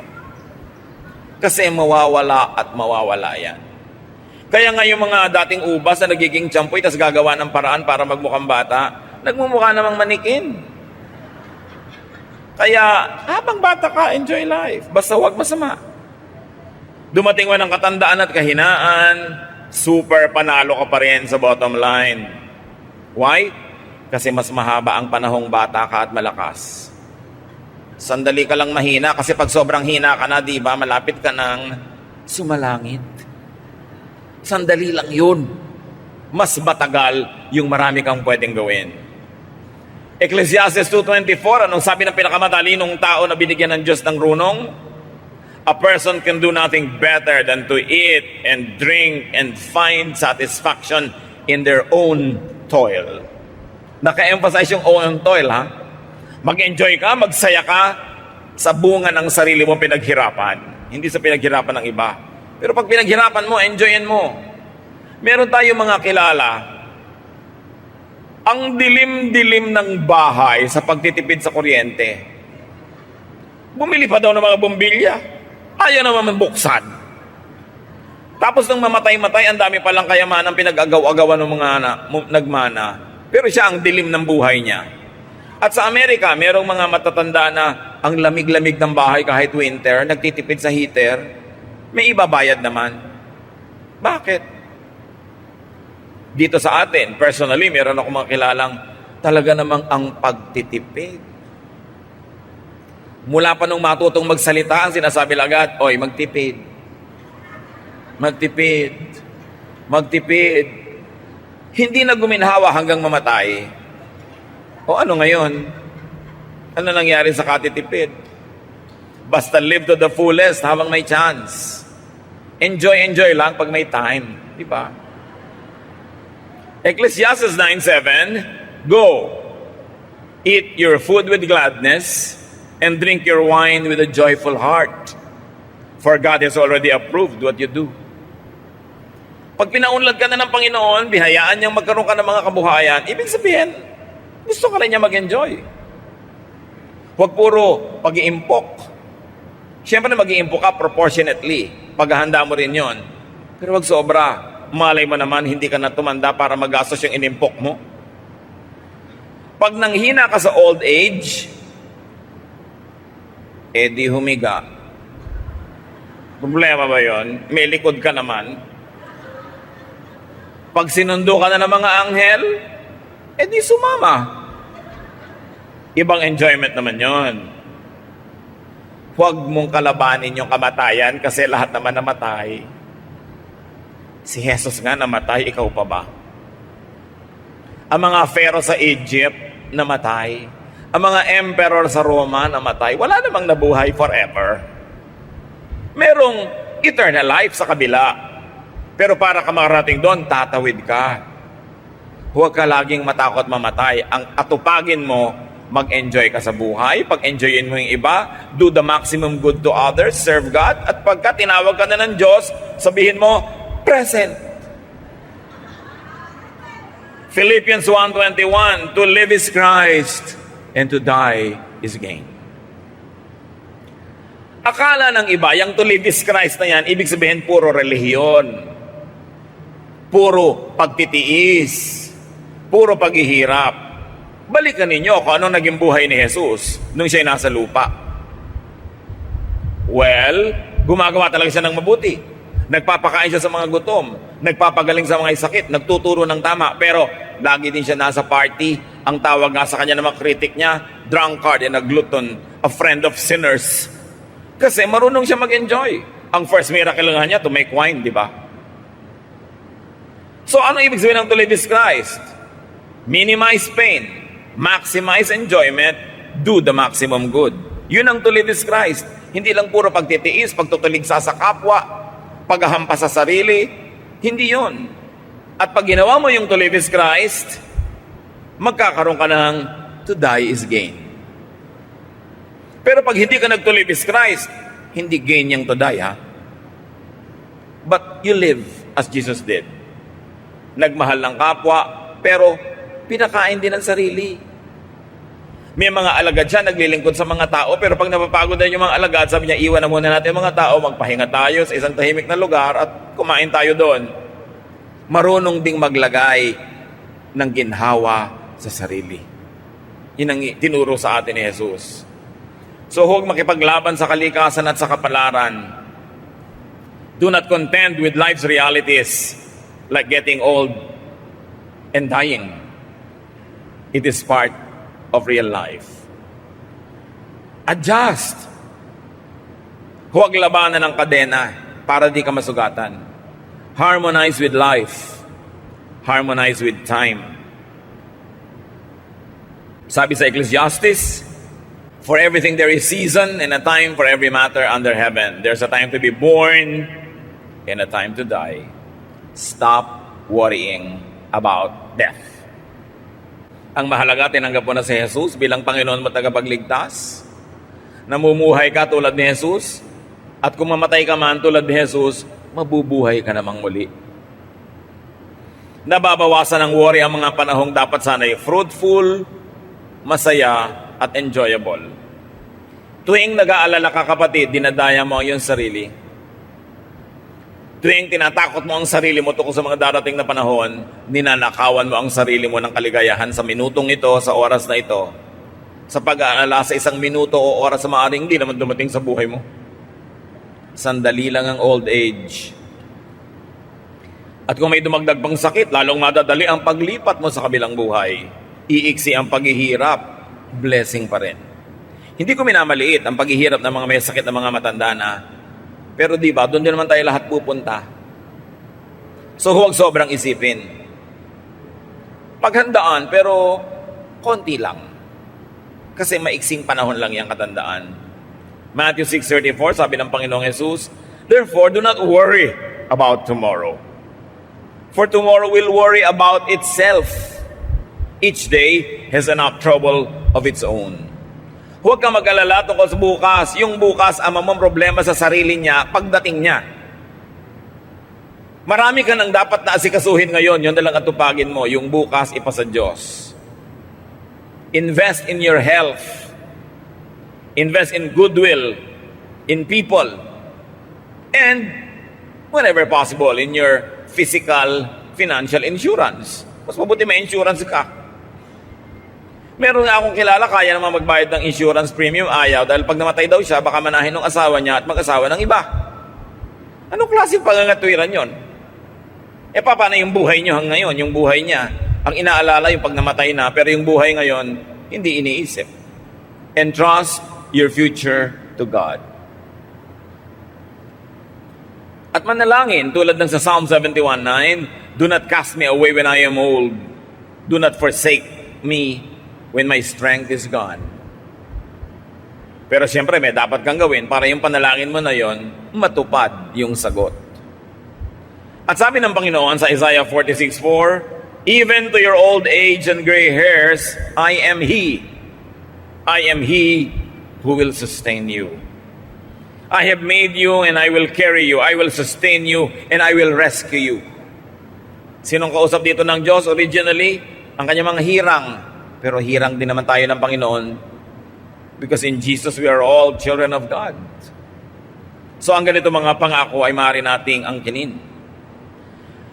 Kasi mawawala at mawawala yan. Kaya nga yung mga dating ubas na nagiging tiyampoy tas gagawa ng paraan para magmukhang bata, nagmumukha namang manikin. Kaya habang bata ka, enjoy life. Basta huwag masama. Dumating mo ng katandaan at kahinaan, super panalo ka pa rin sa bottom line. Why? Kasi mas mahaba ang panahong bata ka at malakas. Sandali ka lang mahina kasi pag sobrang hina ka na, di ba, malapit ka ng sumalangit. Sandali lang yun. Mas matagal yung marami kang pwedeng gawin. Ecclesiastes 2:24, anong sabi ng pinakamatalinong tao na binigyan ng Diyos ng runong? A person can do nothing better than to eat and drink and find satisfaction in their own toil. Naka-emphasize yung own toil, ha? Mag-enjoy ka, magsaya ka sa bunga ng sarili mo pinaghirapan. Hindi sa pinaghirapan ng iba. Pero pag pinaghirapan mo, enjoyin mo. Meron tayong mga kilala, ang dilim-dilim ng bahay sa pagtitipid sa kuryente. Bumili pa daw ng mga bombilya. Ayaw naman buksan. Tapos nung mamatay-matay, ang dami palang kayamanan pinag-agaw-agawan ng mga nagmana. Pero siya ang dilim ng buhay niya. At sa Amerika, merong mga matatanda na ang lamig-lamig ng bahay kahit winter, nagtitipid sa heater, may ibabayad naman. Bakit? Dito sa atin, personally, meron ako mga kilalang talaga namang ang pagtitipid. Mula pa nung matutong magsalita, ang sinasabi lang agad, oy, magtipid. Magtipid. Magtipid. Hindi na guminhawa hanggang mamatay. O ano ngayon? Ano nangyari sa katitipid? Basta live to the fullest habang may chance. Enjoy lang pag may time. Di ba? Ecclesiastes 9:7, go, eat your food with gladness and drink your wine with a joyful heart. For God has already approved what you do. Pag pinaunlad ka na ng Panginoon, bihayaan niyang magkaroon ka ng mga kabuhayan, ibig sabihin, gusto ka rin niya mag-enjoy. Huwag puro pag-iimpok. Siyempre na mag-iimpok ka proportionately. Paghahanda mo rin yon. Pero wag sobra. Malay mo naman, hindi ka na tumanda para magastos yung inimpok mo. Pag nanghina ka sa old age, di humiga. Problema ba yon? May likod ka naman. Pag sinundo ka na ng mga anghel, di sumama. Ibang enjoyment naman yon. Huwag mong kalabanin yung kamatayan kasi lahat naman namatay. Si Jesus nga namatay, ikaw pa ba? Ang mga pharaoh sa Egypt, namatay. Ang mga emperor sa Roma, namatay. Wala namang nabuhay forever. Merong eternal life sa kabila. Pero para ka makarating doon, tatawid ka. Huwag ka laging matakot mamatay. Ang atupagin mo, mag-enjoy ka sa buhay. Pag-enjoyin mo yung iba, do the maximum good to others, serve God. At pagka tinawag ka na ng Diyos, sabihin mo, present. Philippians 1:21, to live is Christ and to die is gain. Akala ng iba, yung to live is Christ na yan, ibig sabihin puro relihiyon, puro pagtitiis, puro paghihirap. Balikan ninyo kung anong naging buhay ni Jesus nung siya'y nasa lupa. Well, gumagawa talaga siya ng mabuti. Nagpapakain siya sa mga gutom, nagpapagaling sa mga sakit, nagtuturo ng tama, pero lagi din siya nasa party. Ang tawag nga sa kanya ng mga kritik niya, drunkard and a glutton, a friend of sinners. Kasi marunong siya mag-enjoy. Ang first miracle nga niya, to make wine, di ba? So ano ibig sabihin ng to live is Christ? Minimize pain, maximize enjoyment, do the maximum good. Yun ang to live is Christ. Hindi lang puro pagtitiis, pagtutuligsa sa kapwa, paghahampas sa sarili, hindi yon. At pag ginawa mo yung to live is Christ, magkakaroon ka ng to die is gain. Pero pag hindi ka nag to live is Christ, hindi gain yung to die, ha? But you live as Jesus did. Nagmahal ng kapwa, pero pinakain din ang sarili. May mga alagad siya, naglilingkod sa mga tao, pero pag napapagod na yung mga alagad, sabi niya, iwan na muna natin yung mga tao, magpahinga tayo sa isang tahimik na lugar at kumain tayo doon. Marunong ding maglagay ng ginhawa sa sarili. Yun ang tinuro sa atin ni Jesus. So huwag makipaglaban sa kalikasan at sa kapalaran. Do not contend with life's realities like getting old and dying. It is part of real life. Adjust. Huwag labanan ng kadena para di ka masugatan. Harmonize with life. Harmonize with time. Sabi sa Ecclesiastes, for everything there is season and a time for every matter under heaven. There's a time to be born and a time to die. Stop worrying about death. Ang mahalaga, tinanggap mo na si Jesus bilang Panginoon mo at tagapagligtas. Namumuhay ka tulad ni Jesus. At kung mamatay ka man tulad ni Jesus, mabubuhay ka namang muli. Nababawasan ng worry ang mga panahong dapat sana'y fruitful, masaya, at enjoyable. Tuwing nag-aalala ka, kapatid, dinadaya mo ang iyong sarili. Tuwing tinatakot mo ang sarili mo tungkol sa mga darating na panahon, ninanakawan mo ang sarili mo ng kaligayahan sa minutong ito, sa oras na ito, sa pag-aalala sa isang minuto o oras sa maaring hindi naman dumating sa buhay mo. Sandali lang ang old age. At kung may dumagdag pang sakit, lalong madadali ang paglipat mo sa kabilang buhay. Iiksi ang paghihirap, blessing pa rin. Hindi ko minamaliit ang paghihirap ng mga may sakit na mga matanda na. Pero di ba, doon din naman tayo lahat pupunta. So huwag sobrang isipin. Paghandaan, pero konti lang. Kasi maiksing panahon lang yung katandaan. Matthew 6:34, sabi ng Panginoong Jesus, "Therefore, do not worry about tomorrow. For tomorrow will worry about itself. Each day has enough trouble of its own." Huwag kang mag-alala tungkol sa bukas. Yung bukas, ang mamang problema sa sarili niya, pagdating niya. Marami ka nang dapat na asikasuhin ngayon. Yun na lang atupagin mo. Yung bukas, ipasa Diyos. Invest in your health. Invest in goodwill, in people. And, whenever possible, in your physical, financial insurance. Mas mabuti may insurance ka. Meron nga akong kilala, kaya naman magbayad ng insurance premium, ayaw, dahil pag namatay daw siya, baka manahin ng asawa niya at mag-asawa ng iba. Anong klaseng pangangatwiran yon? Paano yung buhay niyo ngayon? Yung buhay niya, ang inaalala yung pag namatay na, pero yung buhay ngayon, hindi iniisip. Entrust your future to God. At manalangin, tulad ng sa Psalm 71:9, "Do not cast me away when I am old. Do not forsake me when my strength is gone." Pero siyempre, may dapat kang gawin para yung panalangin mo na yon, matupad yung sagot. At sabi ng Panginoon sa Isaiah 46:4, "Even to your old age and gray hairs, I am He. I am He who will sustain you. I have made you and I will carry you. I will sustain you and I will rescue you." Sinong kausap dito ng Diyos originally? Ang kanyang mga hirang. Pero hirang din naman tayo ng Panginoon because in Jesus we are all children of God. So ang ganito mga pangako ay maaari nating angkinin.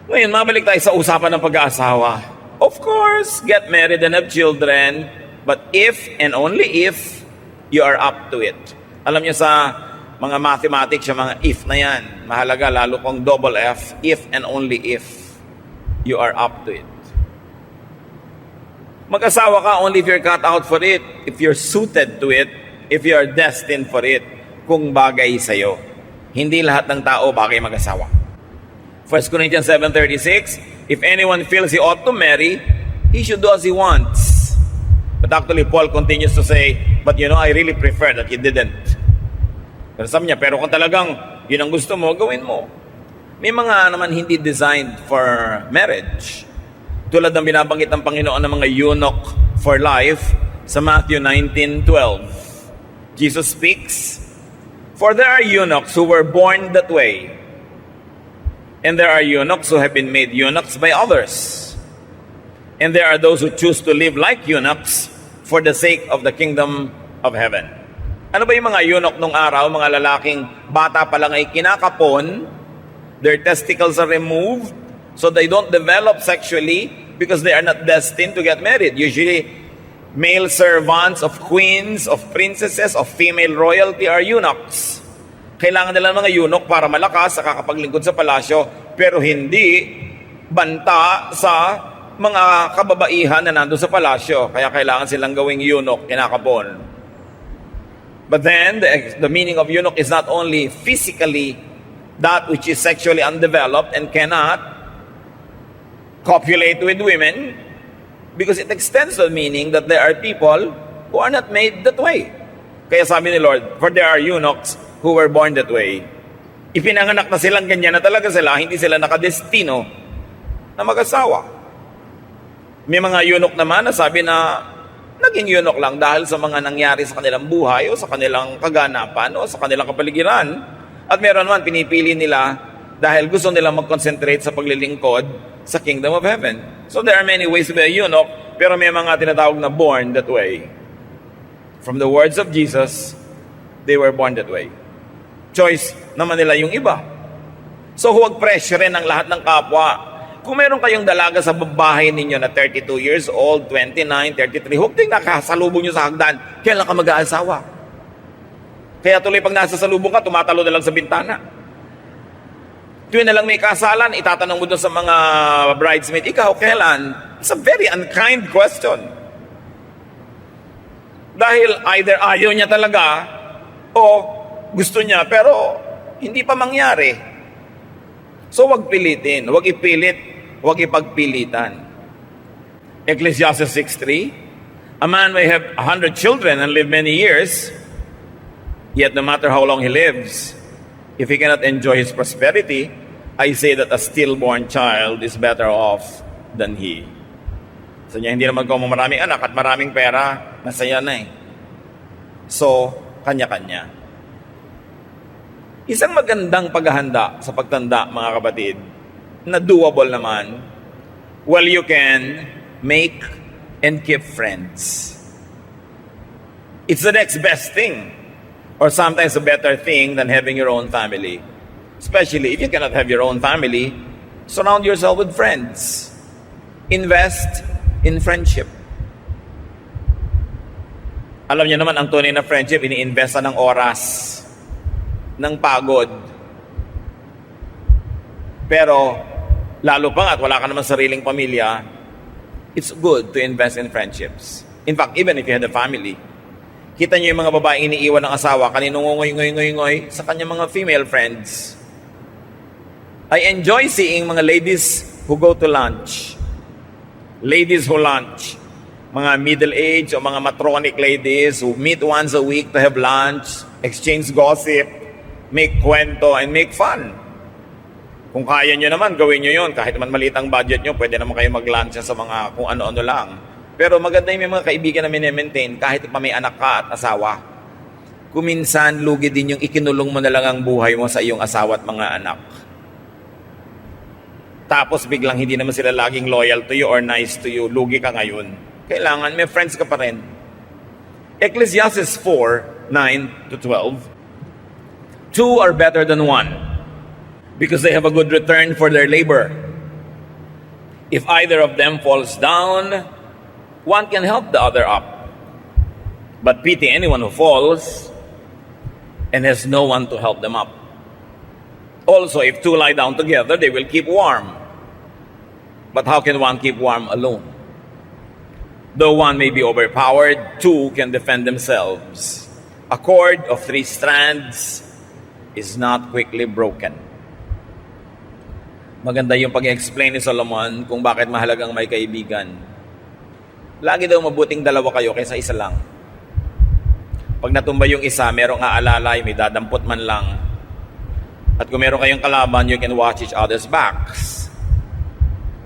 Ngayon, mabalik tayo sa usapan ng pag-aasawa. Of course, get married and have children, but if and only if you are up to it. Alam niyo sa mga mathematics, yung mga if na yan, mahalaga lalo kung double F, if and only if you are up to it. Mag-asawa ka only if you're cut out for it, if you're suited to it, if you are destined for it, kung bagay sa'yo. Hindi lahat ng tao bagay mag-asawa. 1 Corinthians 7:36, "If anyone feels he ought to marry, he should do as he wants." But actually, Paul continues to say, "But I really prefer that he didn't." Pero sabi niya, pero kung talagang yun ang gusto mo, gawin mo. May mga naman hindi designed for marriage. Tulad ng binabanggit ng Panginoon ng mga eunuch for life sa Matthew 19:12. Jesus speaks, "For there are eunuchs who were born that way, and there are eunuchs who have been made eunuchs by others. And there are those who choose to live like eunuchs for the sake of the kingdom of heaven." Ano ba yung mga eunuch nung araw? Mga lalaking bata pa lang ay kinakapon, their testicles are removed, so they don't develop sexually because they are not destined to get married. Usually, male servants of queens, of princesses, of female royalty are eunuchs. Kailangan nila ng mga eunuch para malakas sa kakapaglingkod sa palasyo, pero hindi banta sa mga kababaihan na nandun sa palasyo. Kaya kailangan silang gawing eunuch, kinakapon. But then, the meaning of eunuch is not only physically that which is sexually undeveloped and cannot copulate with women, because it extends the meaning that there are people who are not made that way. Kaya sabi ni Lord, "For there are eunuchs who were born that way." Ipinanganak na silang ganyan na talaga sila, hindi sila nakadestino na mag-asawa. May mga eunuch naman na sabi na naging eunuch lang dahil sa mga nangyari sa kanilang buhay o sa kanilang kaganapan o sa kanilang kapaligiran. At meron naman pinipili nila dahil gusto nilang mag-concentrate sa paglilingkod sa kingdom of heaven. So there are many ways to be a eunuch, pero may mga tinatawag na born that way. From the words of Jesus, they were born that way. Choice naman nila yung iba. So huwag pressure rin ang lahat ng kapwa. Kung meron kayong dalaga sa bahay ninyo na 32 years old, 29, 33, huwag din nakasalubong nyo sa hagdan. Kailan ka mag-aasawa? Kaya tuloy pag nasa salubong ka, tumatalo na lang sa bintana. Tuwing na lang may kasalan, itatanong mo doon sa mga bridesmaid, ikaw, kailan? It's a very unkind question. Dahil either ayaw niya talaga o gusto niya pero hindi pa mangyari. So wag pilitin, wag ipilit, wag ipagpilitan. Ecclesiastes 6:3, a man may have 100 children and live many years, yet no matter how long he lives, if he cannot enjoy his prosperity, I say that a stillborn child is better off than he. So niya, hindi naman kung maraming anak at maraming pera, masaya na eh. So, kanya-kanya. Isang magandang paghahanda sa pagtanda, mga kapatid, na doable naman, well, you can make and keep friends. It's the next best thing, or sometimes a better thing than having your own family. Especially if you cannot have your own family, surround yourself with friends. Invest in friendship. Alam niyo naman, ang tunay na friendship, ini-investa ng oras, ng pagod. Pero, lalo pa nga at wala ka naman sariling pamilya, it's good to invest in friendships. In fact, even if you had a family, kita niyo yung mga babaeng iniiwan ng asawa, kaninong ngoy sa kanyang mga female friends. I enjoy seeing mga ladies who go to lunch. Ladies who lunch. Mga middle-aged o mga matronic ladies who meet once a week to have lunch, exchange gossip, make kwento, and make fun. Kung kaya nyo naman, gawin nyo yun. Kahit naman maliit ang budget nyo, pwede naman kayo mag-lunch sa mga kung ano-ano lang. Pero maganda yung may mga kaibigan na minemaintain kahit pa may anak ka at asawa. Kung minsan, lugi din yung ikinulong mo na lang ang buhay mo sa iyong asawa at mga anak. Tapos biglang hindi naman sila laging loyal to you or nice to you. Lugi ka ngayon. Kailangan may friends ka pa rin. Ecclesiastes 4:9-12. Two are better than one, because they have a good return for their labor. If either of them falls down, one can help the other up. But pity anyone who falls and has no one to help them up. Also, if two lie down together, they will keep warm. But how can one keep warm alone? Though one may be overpowered, two can defend themselves. A cord of 3 strands is not quickly broken. Maganda yung pag-explain ni Solomon kung bakit mahalagang may kaibigan. Lagi daw mabuting dalawa kayo kaysa isa lang. Pag natumba yung isa, merong aalalay, may dadampot man lang. At kung meron kayong kalaban, you can watch each other's backs.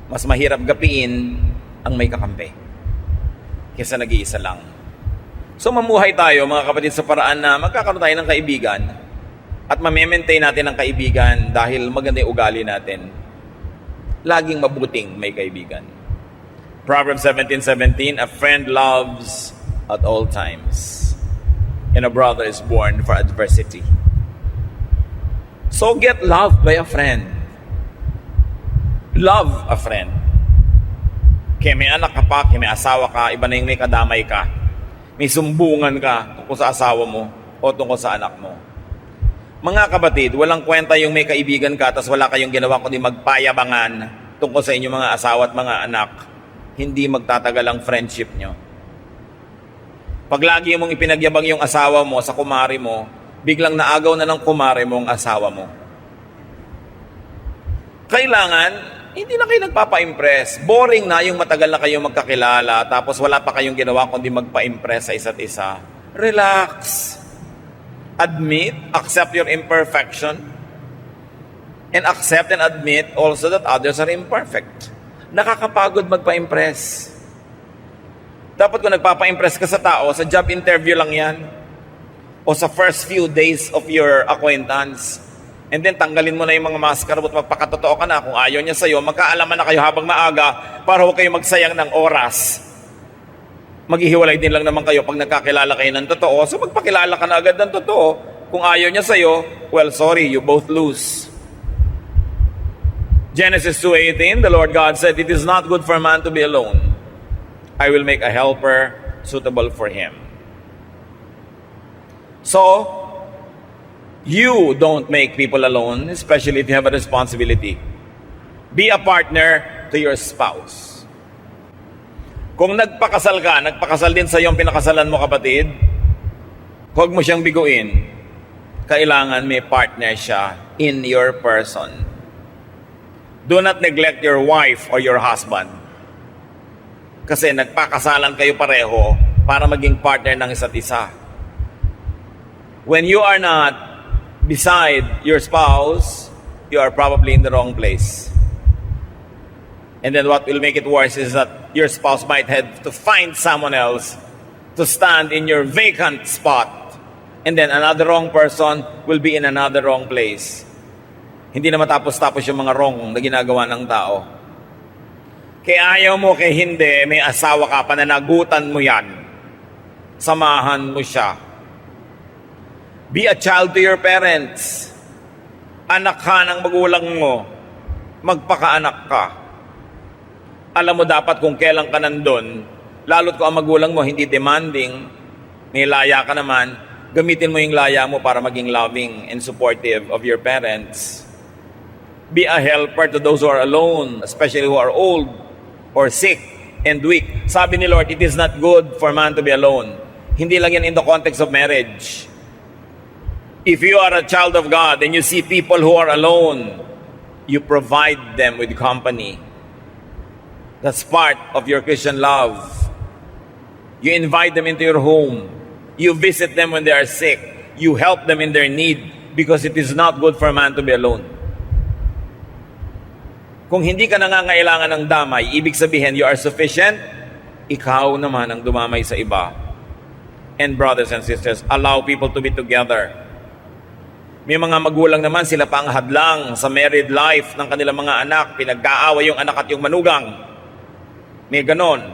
Mas mahirap gapiin ang may kakampi kaysa nag-iisa lang. So mamuhay tayo, mga kapatid, sa paraan na magkakaroon tayo ng kaibigan at ma-maintain natin ang kaibigan dahil maganda yung ugali natin. Laging mabuting may kaibigan. Proverbs 17:17, a friend loves at all times, and a brother is born for adversity. So get loved by a friend. Love a friend. Kaya may anak ka pa, kaya may asawa ka, iba na yung may kadamay ka. May sumbungan ka tungkol sa asawa mo o tungkol sa anak mo. Mga kapatid, walang kwenta yung may kaibigan ka tapos wala kayong ginawa kundi magpayabangan tungkol sa inyong mga asawa at mga anak. Hindi magtatagal ang friendship nyo. Pag lagi mong ipinagyabang yung asawa mo sa kumari mo, biglang naagaw na ng kumari mo ang asawa mo. Kailangan, hindi na kayo nagpapa-impress. Boring na yung matagal na kayong magkakilala tapos wala pa kayong ginawa kundi magpa-impress sa isa't isa. Relax. Admit, accept your imperfection, and accept and admit also that others are imperfect. Nakakapagod magpa-impress. Dapat kung nagpapa-impress ka sa tao, sa job interview lang yan. O sa first few days of your acquaintance. And then tanggalin mo na yung mga maskara at magpakatotoo ka na. Kung ayaw niya sa'yo, magkaalaman na kayo habang maaga para huwag kayo magsayang ng oras. Maghihiwalay din lang naman kayo pag nagkakilala kayo ng totoo. So magpakilala ka na agad ng totoo. Kung ayaw niya sa'yo, well, sorry, you both lose. Genesis 2:18, the Lord God said, "It is not good for man to be alone. I will make a helper suitable for him." So, you don't make people alone, especially if you have a responsibility. Be a partner to your spouse. Kung nagpakasal ka, nagpakasal din sa iyong pinakasalan mo, kapatid, huwag mo siyang biguin. Kailangan may partner siya in your person. Do not neglect your wife or your husband. Kasi nagpakasalan kayo pareho para maging partner ng isa't isa. When you are not beside your spouse, you are probably in the wrong place. And then what will make it worse is that your spouse might have to find someone else to stand in your vacant spot. And then another wrong person will be in another wrong place. Hindi na matapos-tapos yung mga wrong na ginagawa ng tao. Kaya ayaw mo, kaya hindi, may asawa ka, pananagutan mo yan. Samahan mo siya. Be a child to your parents. Anak ka ng magulang mo. Magpakaanak ka. Alam mo dapat kung kailan ka nandun, lalo't kung ang magulang mo hindi demanding, may laya ka naman, gamitin mo yung laya mo para maging loving and supportive of your parents. Be a helper to those who are alone, especially who are old or sick and weak. Sabi ni Lord, it is not good for man to be alone. Hindi lang yan in the context of marriage. If you are a child of God and you see people who are alone, you provide them with company. That's part of your Christian love. You invite them into your home. You visit them when they are sick. You help them in their need because it is not good for man to be alone. Kung hindi ka nangangailangan ng damay, ibig sabihin you are sufficient, ikaw naman ang dumamay sa iba. And brothers and sisters, allow people to be together. May mga magulang naman, sila pa ang hadlang sa married life ng kanilang mga anak. Pinagkaaway yung anak at yung manugang. May ganon.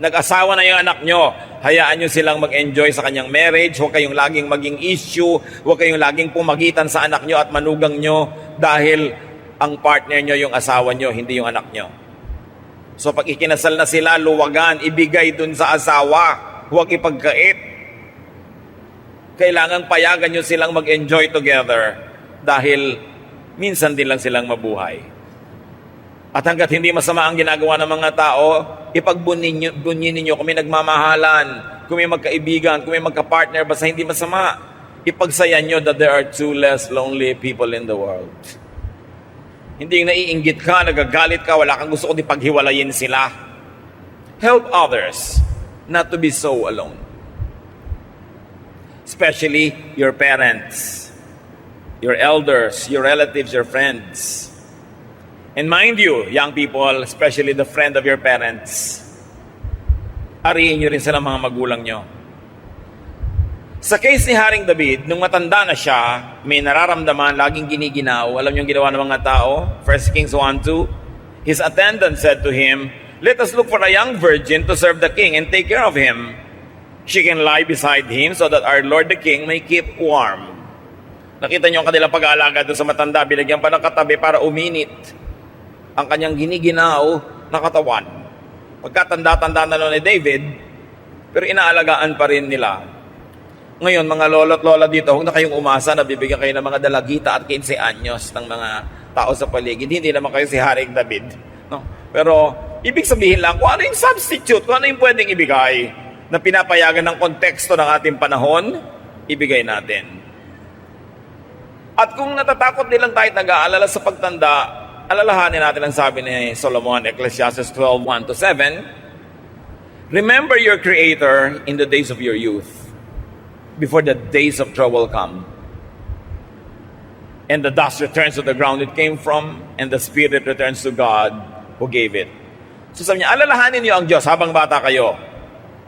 Nag-asawa na yung anak nyo, hayaan nyo silang mag-enjoy sa kanyang marriage. Huwag kayong laging maging issue. Huwag kayong laging pumagitan sa anak nyo at manugang nyo dahil ang partner nyo yung asawa nyo, hindi yung anak nyo. So pag ikinasal na sila, luwagan, ibigay dun sa asawa. Huwag ipagkait. Kailangan payagan nyo silang mag-enjoy together dahil minsan din lang silang mabuhay. At hanggat hindi masama ang ginagawa ng mga tao, ipagbunyin ninyo kung may nagmamahalan, kung may magkaibigan, kung may magkapartner, basta hindi masama. Ipagsayan nyo that there are two less lonely people in the world. Hindi yung naiinggit ka, nagagalit ka, wala kang gusto kundi paghiwalayin sila. Help others not to be so alone. Especially your parents, your elders, your relatives, your friends. And mind you, young people, especially the friend of your parents, ariin nyo rin sila mga magulang nyo. Sa case ni Haring David, nung matanda na siya, may nararamdaman, laging giniginaw. Alam niyo yung ginawa ng mga tao? 1 Kings 1:2. His attendant said to him, "Let us look for a young virgin to serve the king and take care of him. She can lie beside him so that our Lord the king may keep warm." Nakita niyo ang kanilang pag-aalaga doon sa matanda, binagyan pa ng katabi para uminit ang kanyang giniginaw na katawan. Pagkatanda-tanda na noon ni David, pero inaalagaan pa rin nila. Ngayon, mga lolo't lola dito, huwag na kayong umasa na bibigyan kayo ng mga dalagita at 15 anyos ng mga tao sa paligid. Hindi naman kayo si Haring David. No? Pero, ibig sabihin lang, kung ano yung substitute, kung ano yung pwedeng ibigay na pinapayagan ng konteksto ng ating panahon, ibigay natin. At kung natatakot nilang tayo nag-aalala sa pagtanda, alalahanin natin ang sabi ni Solomon, Ecclesiastes 12:1-7, "Remember your Creator in the days of your youth, before the days of trouble come. And the dust returns to the ground it came from, and the spirit returns to God who gave it. So sabi niya, alalahanin niyo ang Diyos habang bata kayo.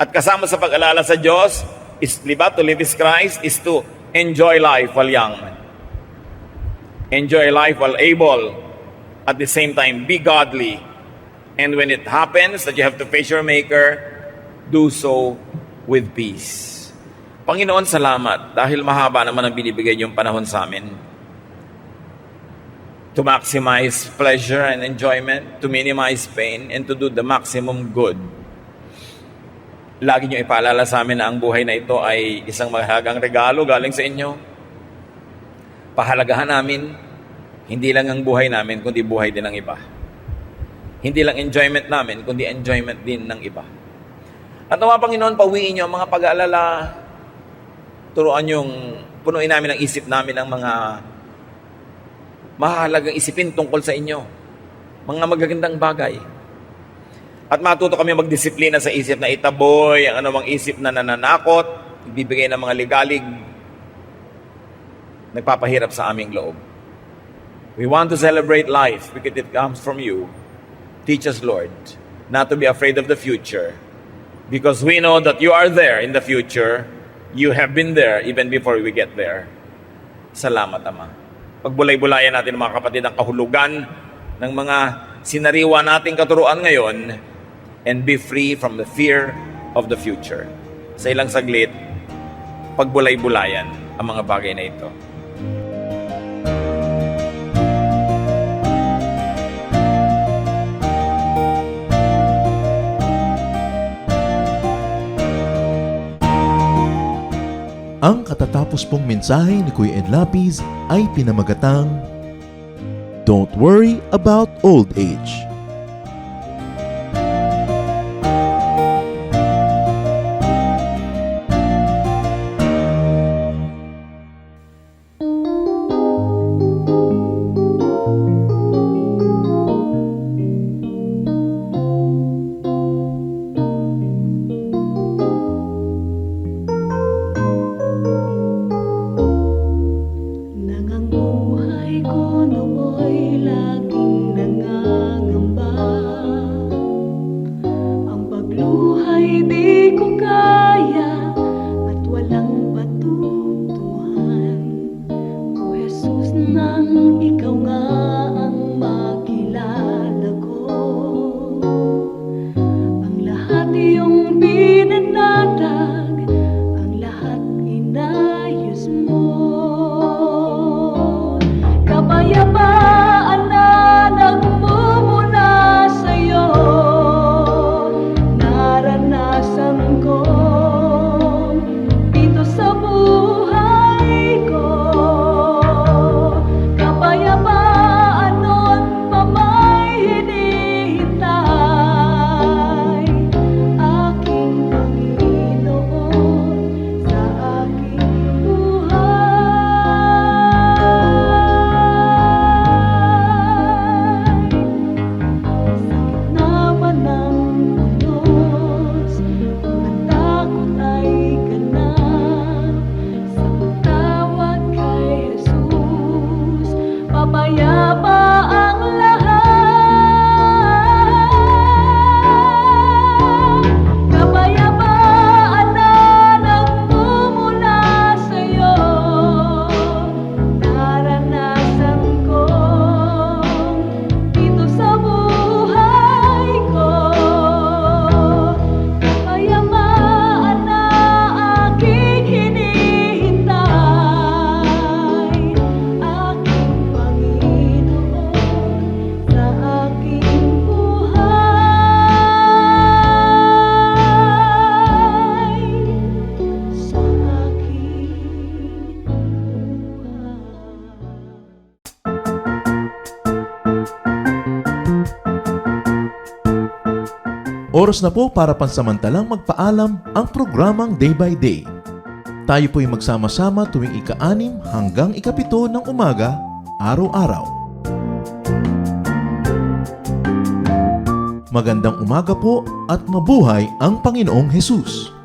At kasama sa pag-alala sa Diyos, to live is Christ, is to enjoy life while young. Enjoy life while able. At the same time, be godly. And when it happens that you have to face your Maker, do so with peace. Panginoon, salamat dahil mahaba naman ang binibigay niyong panahon sa amin. To maximize pleasure and enjoyment, to minimize pain, and to do the maximum good. Lagi niyo ipaalala sa amin na ang buhay na ito ay isang mahalagang regalo galing sa inyo. Pahalagahan namin, hindi lang ang buhay namin, kundi buhay din ng iba. Hindi lang enjoyment namin, kundi enjoyment din ng iba. At nawa, Panginoon, pawiin niyo ang mga pag-aalala. Turuan yung punuin namin ang isip namin ng mga mahalagang isipin tungkol sa inyo. Mga magagandang bagay. At matuto kami magdisiplina sa isip na itaboy, ang anumang isip na nananakot, ibibigay ng mga ligalig, nagpapahirap sa aming loob. We want to celebrate life because it comes from you. Teach us, Lord, not to be afraid of the future. Because we know that you are there in the future. You have been there even before we get there. Salamat, Ama. Pagbulay-bulayan natin mga kapatid ang kahulugan ng mga sinariwa nating katuruan ngayon and be free from the fear of the future. Sa ilang saglit, pagbulay-bulayan ang mga bagay na ito. Ang katatapos pong mensahe ni Kuya Ed Lapis ay pinamagatang Don't Worry About Old Age. Oras na po para pansamantalang magpaalam ang programang Day by Day. Tayo po'y magsama-sama tuwing ika-6 hanggang ika-7 ng umaga, araw-araw. Magandang umaga po at mabuhay ang Panginoong Hesus!